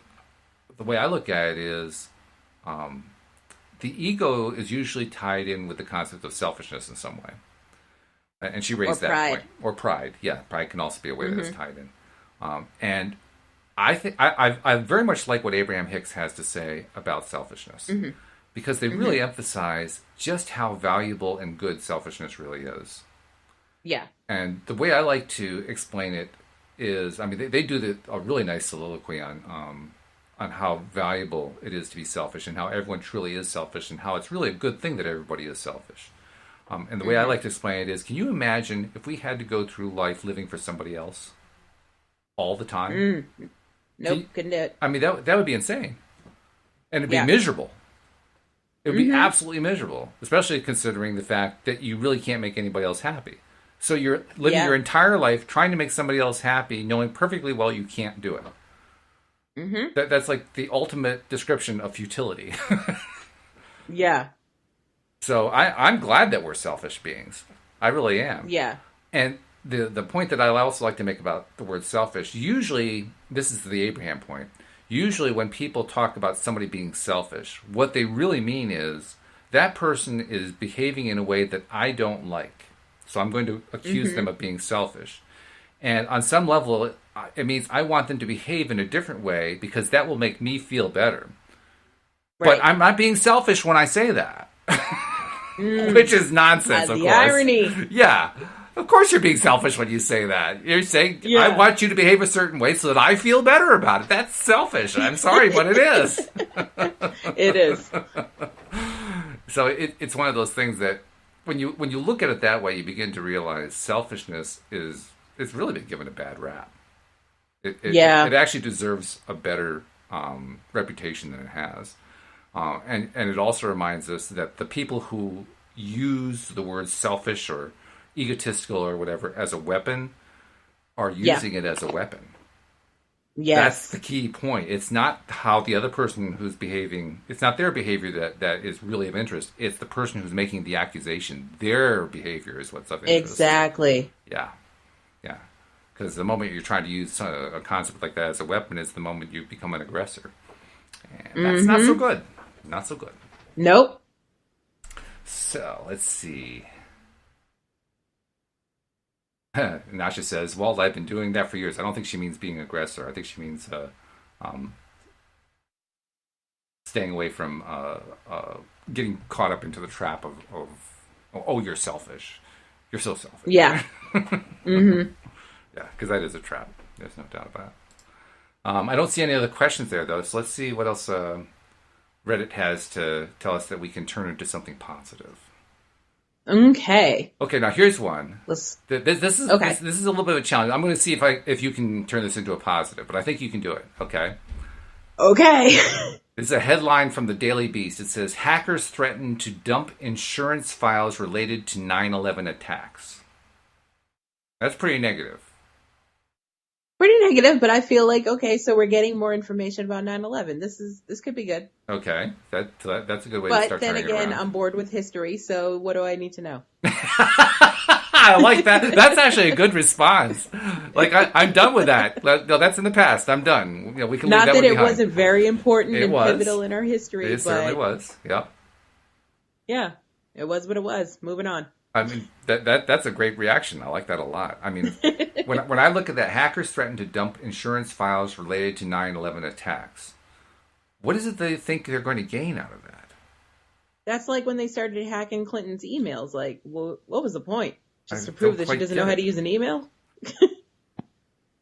the way I look at it is, the ego is usually tied in with the concept of selfishness in some way. And she raised that point. Or pride. Yeah, pride can also be a way that it's tied in. And I think I very much like what Abraham Hicks has to say about selfishness, because they really emphasize just how valuable and good selfishness really is. Yeah. And the way I like to explain it is, I mean, they do a really nice soliloquy on how valuable it is to be selfish, and how everyone truly is selfish, and how it's really a good thing that everybody is selfish. And the way I like to explain it is, can you imagine if we had to go through life living for somebody else all the time? Nope, couldn't do it. I mean, that would be insane. And it'd be miserable. It would be absolutely miserable, especially considering the fact that you really can't make anybody else happy. So you're living your entire life trying to make somebody else happy, knowing perfectly well you can't do it. That's like the ultimate description of futility. Yeah. So I'm glad that we're selfish beings. I really am. Yeah. And the point that I also like to make about the word selfish, usually, this is the Abraham point, usually when people talk about somebody being selfish, what they really mean is that person is behaving in a way that I don't like. So I'm going to accuse them of being selfish. And on some level, it means I want them to behave in a different way because that will make me feel better. Right. But I'm not being selfish when I say that. Which is nonsense, of course. The irony. Yeah. Of course you're being selfish when you say that. You're saying, I want you to behave a certain way so that I feel better about it. That's selfish. I'm sorry, but it is. It is. So it's one of those things that when you look at it that way, you begin to realize selfishness it's really been given a bad rap. It actually deserves a better reputation than it has. And it also reminds us that the people who use the word selfish or egotistical or whatever as a weapon are using it as a weapon. That's Yes. the key point. It's not how the other person who's behaving, it's not their behavior that is really of interest. It's the person who's making the accusation. Their behavior is what's of interest. Exactly. Yeah. Yeah. Because the moment you're trying to use a concept like that as a weapon is the moment you become an aggressor. And that's not so good. Not so good. Nope. So, let's see. Nasha says, Walt, I've been doing that for years. I don't think she means being an aggressor. I think she means staying away from getting caught up into the trap of oh, you're selfish. You're so selfish. Yeah. Yeah, because that is a trap. There's no doubt about it. I don't see any other questions there, though. So let's see what else Reddit has to tell us that we can turn into something positive. Okay. Okay, now here's one. This is okay. This is a little bit of a challenge. I'm going to see if you can turn this into a positive, but I think you can do it. Okay. Okay. This is a headline from the Daily Beast. It says, hackers threaten to dump insurance files related to 9/11 attacks. That's pretty negative. Pretty negative, but I feel like, okay, so we're getting more information about 9/11. This could be good. Okay, that's a good way to start. But then again, I'm bored with history, so what do I need to know? I like that. That's actually a good response. Like I'm done with that. No, that's in the past. I'm done. We can not leave that it behind. wasn't very important It and was. pivotal in our history. It certainly was. Yep. Yeah, it was what it was. Moving on. I mean, that's a great reaction. I like that a lot. I mean, when I look at that, hackers threaten to dump insurance files related to 9/11 attacks. What is it they think they're going to gain out of that? That's like when they started hacking Clinton's emails. Like, what was the point? Just to prove that she doesn't know how to use an email?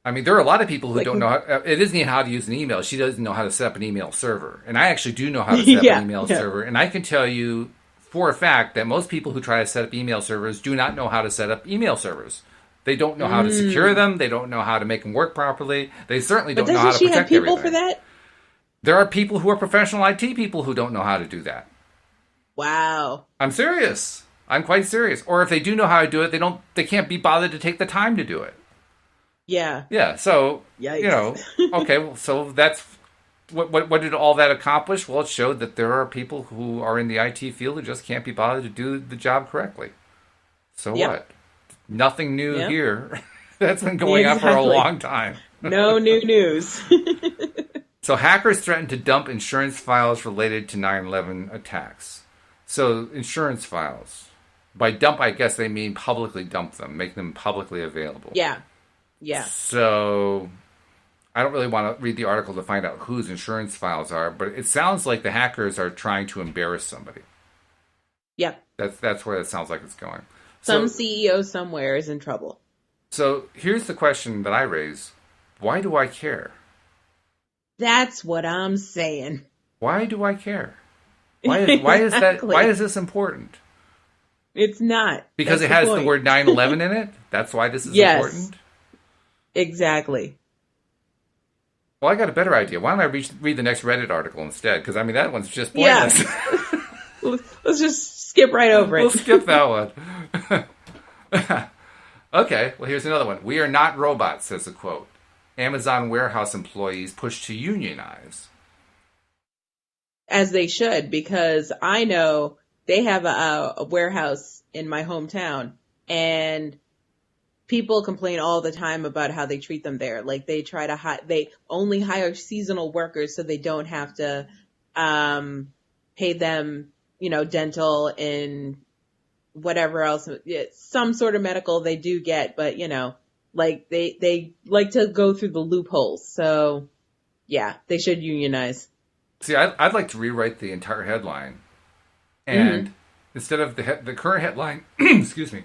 I mean, there are a lot of people who don't know. It isn't even how to use an email. She doesn't know how to set up an email server. And I actually do know how to set up an email server. And I can tell you for a fact that most people who try to set up email servers do not know how to set up email servers. They don't know how to secure them. They don't know how to make them work properly. They certainly don't know how to protect everything. But doesn't she have people for that? There are people who are professional IT people who don't know how to do that. Wow. I'm serious. I'm quite serious. Or if they do know how to do it, they can't be bothered to take the time to do it. Yeah. Yeah. So, Yikes. Okay. Well, so that's what did all that accomplish? Well, it showed that there are people who are in the IT field who just can't be bothered to do the job correctly. So what? Nothing new here. That's been going on for a long time. No new news. So hackers threatened to dump insurance files related to 9/11 attacks. So insurance files. By dump, I guess they mean publicly dump them, make them publicly available. Yeah. Yeah. So I don't really want to read the article to find out whose insurance files are, but it sounds like the hackers are trying to embarrass somebody. Yeah. That's where it sounds like it's going. Some CEO somewhere is in trouble. So here's the question that I raise. Why do I care? That's what I'm saying. Why do I care? Why is that? Why is this important? It's not. Because it has the word 9/11 in it? That's why this is important? Exactly. Well, I got a better idea. Why don't I read the next Reddit article instead? Because, I mean, that one's just pointless. Yeah. Let's just skip right over it. We'll skip that one. Okay, well, here's another one. We are not robots, says the quote. Amazon warehouse employees push to unionize. As they should, because I know they have a warehouse in my hometown, and people complain all the time about how they treat them there. Like they try to they only hire seasonal workers so they don't have to pay them, dental and whatever else. Some sort of medical they do get, but like they like to go through the loopholes. So yeah, they should unionize. See, I'd like to rewrite the entire headline, and instead of the current headline, excuse me,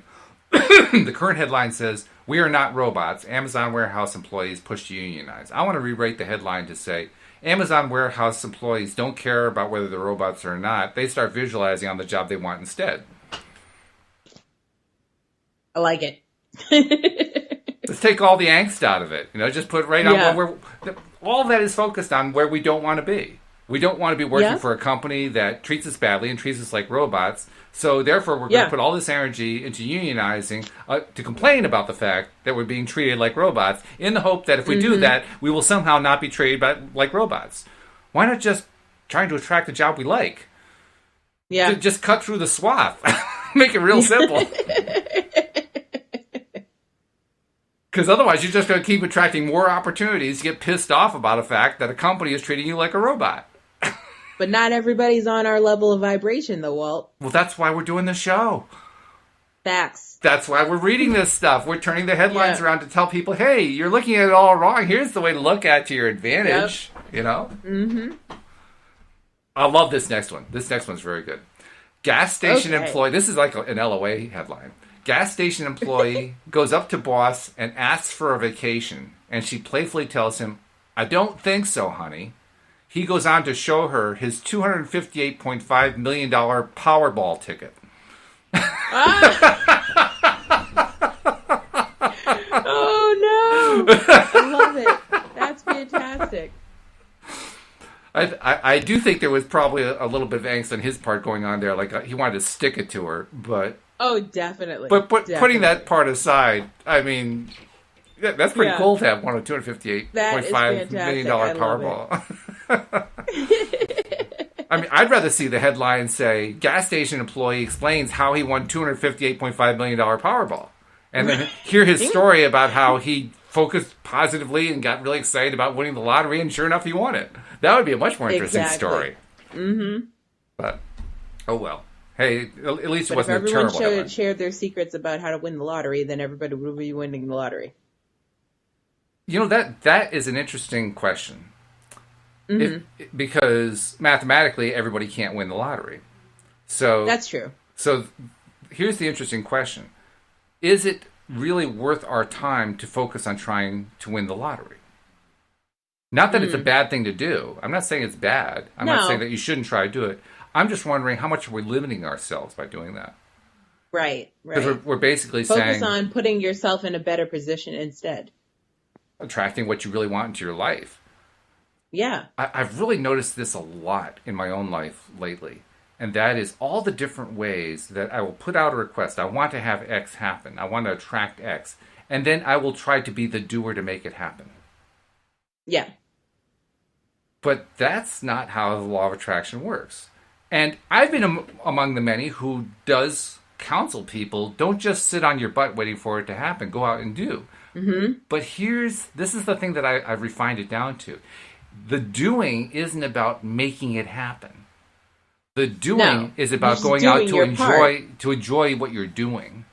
the current headline says, "We are not robots. Amazon warehouse employees push to unionize." I want to rewrite the headline to say, "Amazon warehouse employees don't care about whether they're robots or not. They start visualizing on the job they want instead." I like it. Let's take all the angst out of it. Just put it right on where all that is focused on where we don't want to be. We don't want to be working for a company that treats us badly and treats us like robots. So therefore, we're going to put all this energy into unionizing to complain about the fact that we're being treated like robots in the hope that if we do that, we will somehow not be treated like robots. Why not just trying to attract a job we like? Yeah. Just cut through the swath. Make it real simple. Because otherwise, you're just going to keep attracting more opportunities to get pissed off about the fact that a company is treating you like a robot. But not everybody's on our level of vibration, though, Walt. Well, that's why we're doing the show. Facts. That's why we're reading this stuff. We're turning the headlines around to tell people, hey, you're looking at it all wrong. Here's the way to look at it to your advantage. You know? Mm-hmm. I love this next one. This next one's very good. Gas station employee. This is like an LOA headline. Gas station employee goes up to boss and asks for a vacation. And she playfully tells him, I don't think so, honey. He goes on to show her his $258.5 million Powerball ticket. Oh, no. I love it. That's fantastic. I do think there was probably a little bit of angst on his part going on there. Like, he wanted to stick it to her, but... Oh, definitely. But putting that part aside, I mean... That's pretty cool to have one of $258.5 million Powerball. I mean, I'd rather see the headline say, gas station employee explains how he won $258.5 million Powerball. And then hear his story about how he focused positively and got really excited about winning the lottery, and sure enough, he won it. That would be a much more interesting story. Mm-hmm. But, oh well. Hey, at least it wasn't a terrible headline. If everyone shared their secrets about how to win the lottery, then everybody would be winning the lottery. You know, that is an interesting question. Mm-hmm. Because mathematically, everybody can't win the lottery. So that's true. So here's the interesting question. Is it really worth our time to focus on trying to win the lottery? Not that it's a bad thing to do. I'm not saying it's bad. I'm not saying that you shouldn't try to do it. I'm just wondering how much are we limiting ourselves by doing that? Right. Because we're basically saying... Focus on putting yourself in a better position instead. Attracting what you really want into your life. Yeah. I've really noticed this a lot in my own life lately. And that is all the different ways that I will put out a request. I want to have X happen. I want to attract X. And then I will try to be the doer to make it happen. Yeah. But that's not how the law of attraction works. And I've been among the many who does counsel people, don't just sit on your butt waiting for it to happen. Go out and do. Mm-hmm. But this is the thing that I've refined it down to. The doing isn't about making it happen. The doing is about going out to enjoy what you're doing.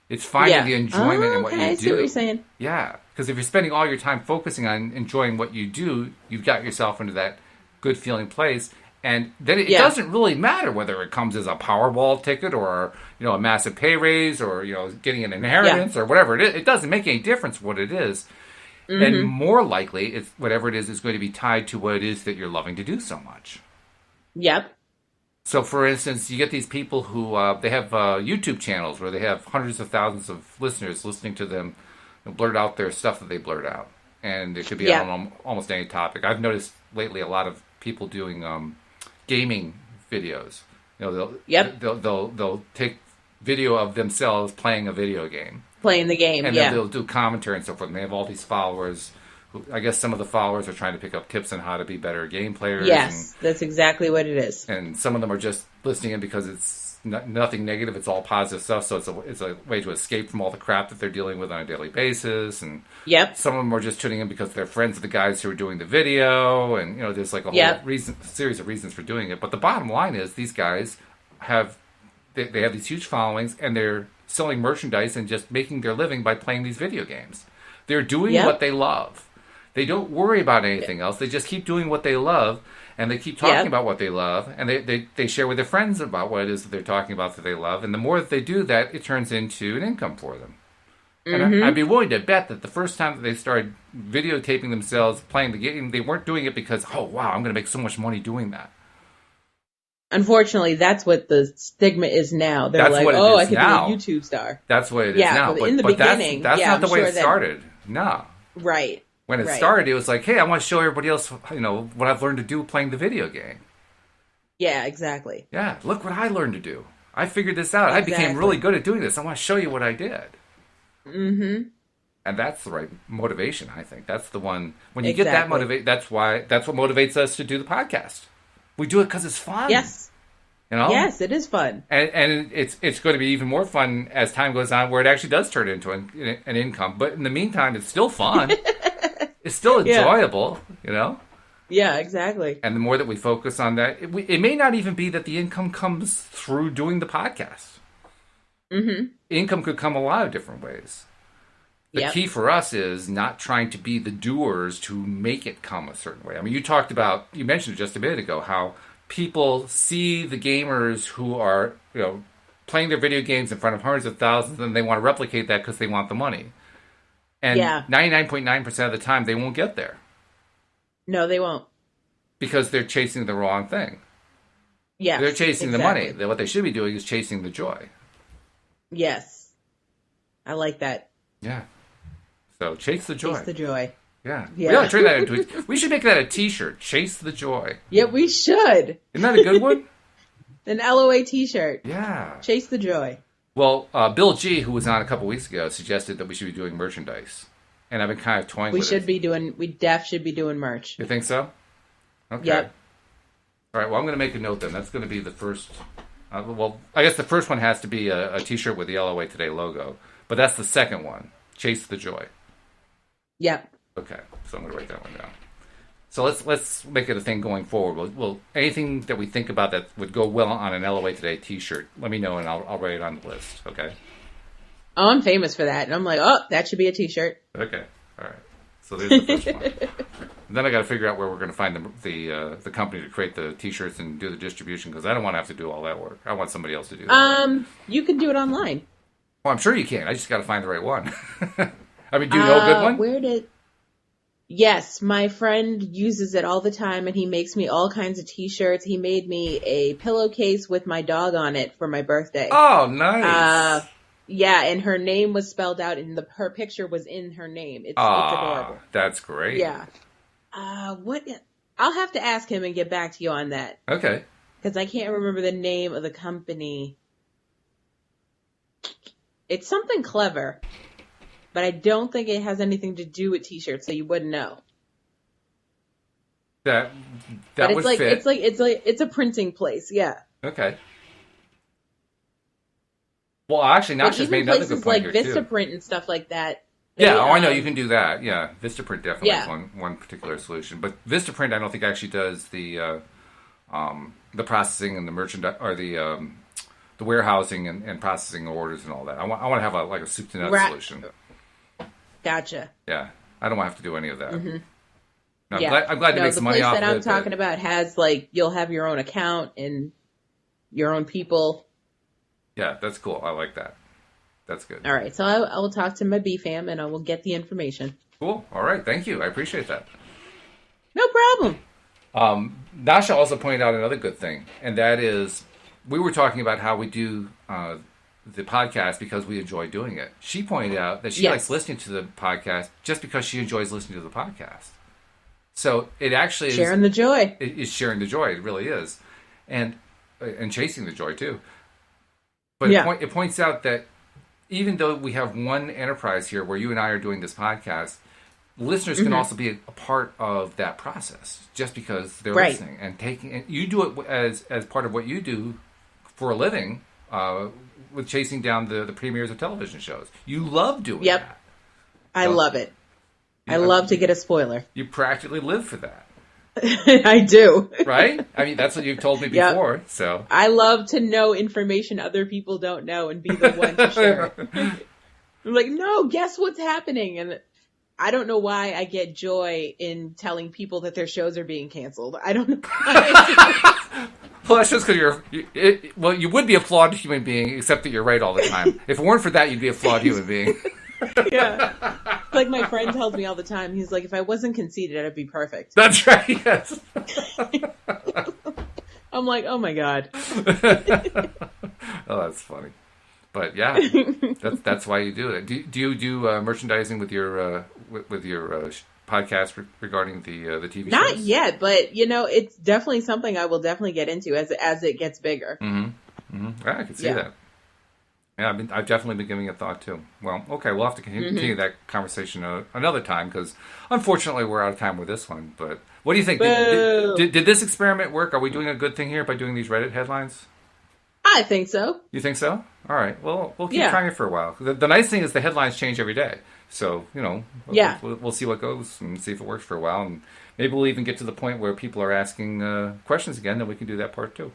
It's finding the enjoyment in what you do. I see what you're saying. Yeah, because if you're spending all your time focusing on enjoying what you do, you've got yourself into that good feeling place. And then it doesn't really matter whether it comes as a Powerball ticket or, you know, a massive pay raise or, you know, getting an inheritance or whatever it is. It doesn't make any difference what it is. Mm-hmm. And more likely, whatever it is going to be tied to what it is that you're loving to do so much. Yep. So, for instance, you get these people who, they have YouTube channels where they have hundreds of thousands of listeners listening to them blurt out their stuff that they blurt out. And it could be on almost any topic. I've noticed lately a lot of people doing... gaming videos. You know, they'll take video of themselves playing a video game. Playing the game, and they'll do commentary and so forth. And they have all these followers. I guess some of the followers are trying to pick up tips on how to be better game players. Yes, that's exactly what it is. And some of them are just listening in because it's nothing negative. It's all positive stuff. So it's a way to escape from all the crap that they're dealing with on a daily basis. And some of them are just tuning in because they're friends of the guys who are doing the video. And, you know, there's like a whole series of reasons for doing it. But the bottom line is these guys have these huge followings and they're selling merchandise and just making their living by playing these video games. They're doing what they love. They don't worry about anything else. They just keep doing what they love. And they keep talking about what they love, and they share with their friends about what it is that they're talking about that they love. And the more that they do that, it turns into an income for them. Mm-hmm. And I'd be willing to bet that the first time that they started videotaping themselves playing the game, they weren't doing it because, oh, wow, I'm going to make so much money doing that. Unfortunately, that's what the stigma is now. They're like, oh, I could be a YouTube star. That's what it is now. But in the beginning, that's not the way it started. No. Right. When it Right. started, it was like, hey, I want to show everybody else, what I've learned to do playing the video game. Yeah, exactly. Yeah, look what I learned to do. I figured this out. Exactly. I became really good at doing this. I want to show you what I did. Mm-hmm. And that's the right motivation, I think. That's the one. When you Exactly. get that motivate, that's what motivates us to do the podcast. We do it because it's fun. Yes. Yes, it is fun. And it's going to be even more fun as time goes on, where it actually does turn into an income. But in the meantime, it's still fun. It's still enjoyable, Yeah, exactly. And the more that we focus on that, it may not even be that the income comes through doing the podcast. Mm-hmm. Income could come a lot of different ways. The key for us is not trying to be the doers to make it come a certain way. I mean, you mentioned it just a minute ago, how people see the gamers who are, playing their video games in front of hundreds of thousands, and they want to replicate that because they want the money. And 99.9% of the time, they won't get there. No, they won't. Because they're chasing the wrong thing. Yeah, they're chasing the money. What they should be doing is chasing the joy. Yes. I like that. Yeah. So, chase the joy. Chase the joy. Yeah. We ought to turn that into we should make that a t-shirt. Chase the joy. Yeah, we should. Isn't that a good one? An LOA t-shirt. Yeah. Chase the joy. Well, Bill G, who was on a couple weeks ago, suggested that we should be doing merchandise. And I've been kind of toying with it. We should be doing merch. You think so? Okay. Yep. All right, well, I'm going to make a note then. That's going to be the first. I guess the first one has to be a t-shirt with the LOA Today logo. But that's the second one. Chase the joy. Yep. Okay, so I'm going to write that one down. So let's make it a thing going forward. We'll anything that we think about that would go well on an LOA Today t-shirt, let me know and I'll write it on the list, okay? Oh, I'm famous for that. And I'm like, that should be a t-shirt. Okay, all right. So there's the first one. And then I got to figure out where we're going to find the company to create the t-shirts and do the distribution, because I don't want to have to do all that work. I want somebody else to do that. You can do it online. Well, I'm sure you can. I just got to find the right one. I mean, do you know a good one? Yes, my friend uses it all the time, and he makes me all kinds of t-shirts. He made me a pillowcase with my dog on it for my birthday. Oh, nice. Yeah, and her name was spelled out, and her picture was in her name. It's adorable. That's great. Yeah. I'll have to ask him and get back to you on that. Okay. Because I can't remember the name of the company. It's something clever. But I don't think it has anything to do with t-shirts, so you wouldn't know. That but would fit. It's a printing place, yeah. Okay. Well, actually, now she's made another good point here, too. Like Vistaprint and stuff like that. Yeah, I know you can do that. Yeah, Vistaprint definitely is one particular solution. But Vistaprint, I don't think actually does the processing and the merchandise or the warehousing and processing orders and all that. I want to have a soup to nuts solution. Gotcha. Yeah, I don't want to have to do any of that. Mm-hmm. No, I'm glad to make some money off of it. The place that I'm talking about has you'll have your own account and your own people. Yeah, that's cool. I like that. That's good. All right, so I will talk to my B-Fam and I will get the information. Cool. All right, thank you. I appreciate that. No problem. Nasha also pointed out another good thing, and that is we were talking about how we do the podcast because we enjoy doing it. She pointed out that she likes listening to the podcast just because she enjoys listening to the podcast. So it actually is sharing the joy. It is sharing the joy. It really is, and chasing the joy too. But it points out that even though we have one enterprise here where you and I are doing this podcast, listeners can also be a part of that process just because they're listening and taking. And you do it as part of what you do for a living. With chasing down the premieres of television shows. You love doing that. I love it. I love to get a spoiler. You practically live for that. I do. Right? I mean, that's what you've told me before. Yep. So I love to know information other people don't know and be the one to share it. I'm like, no, guess what's happening? And I don't know why I get joy in telling people that their shows are being canceled. I don't know why. Well, that's just because you would be a flawed human being, except that you're right all the time. If it weren't for that, you'd be a flawed human being. Yeah. Like my friend tells me all the time, he's like, if I wasn't conceited, I'd be perfect. That's right, yes. I'm like, oh my God. Oh, that's funny. But yeah, that's why you do it. Do you do merchandising with your podcast regarding the TV shows? Not yet, but it's definitely something I will definitely get into as it gets bigger. Mm-hmm. Mm-hmm. Yeah, I can see that. Yeah, I've definitely been giving it thought too. Well, okay, we'll have to continue that conversation another time because unfortunately we're out of time with this one. But what do you think? Did this experiment work? Are we doing a good thing here by doing these Reddit headlines? I think so. You think so? All right. Well, we'll keep trying it for a while. The nice thing is the headlines change every day. So, we'll see what goes and see if it works for a while. And maybe we'll even get to the point where people are asking questions again, then we can do that part too.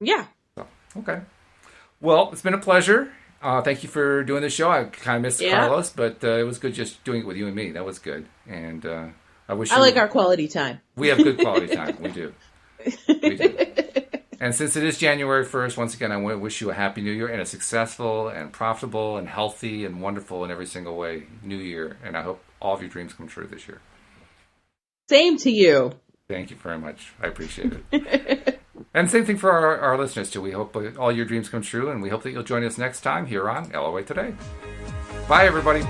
Yeah. So, okay. Well, it's been a pleasure. Thank you for doing the show. I kind of missed Carlos, but it was good just doing it with you and me. That was good. And I like our quality time. We have good quality time. We do. We do. And since it is January 1st, once again, I want to wish you a happy new year and a successful and profitable and healthy and wonderful in every single way new year. And I hope all of your dreams come true this year. Same to you. Thank you very much. I appreciate it. And same thing for our listeners, too. We hope all your dreams come true, and we hope that you'll join us next time here on LOA Today. Bye, everybody.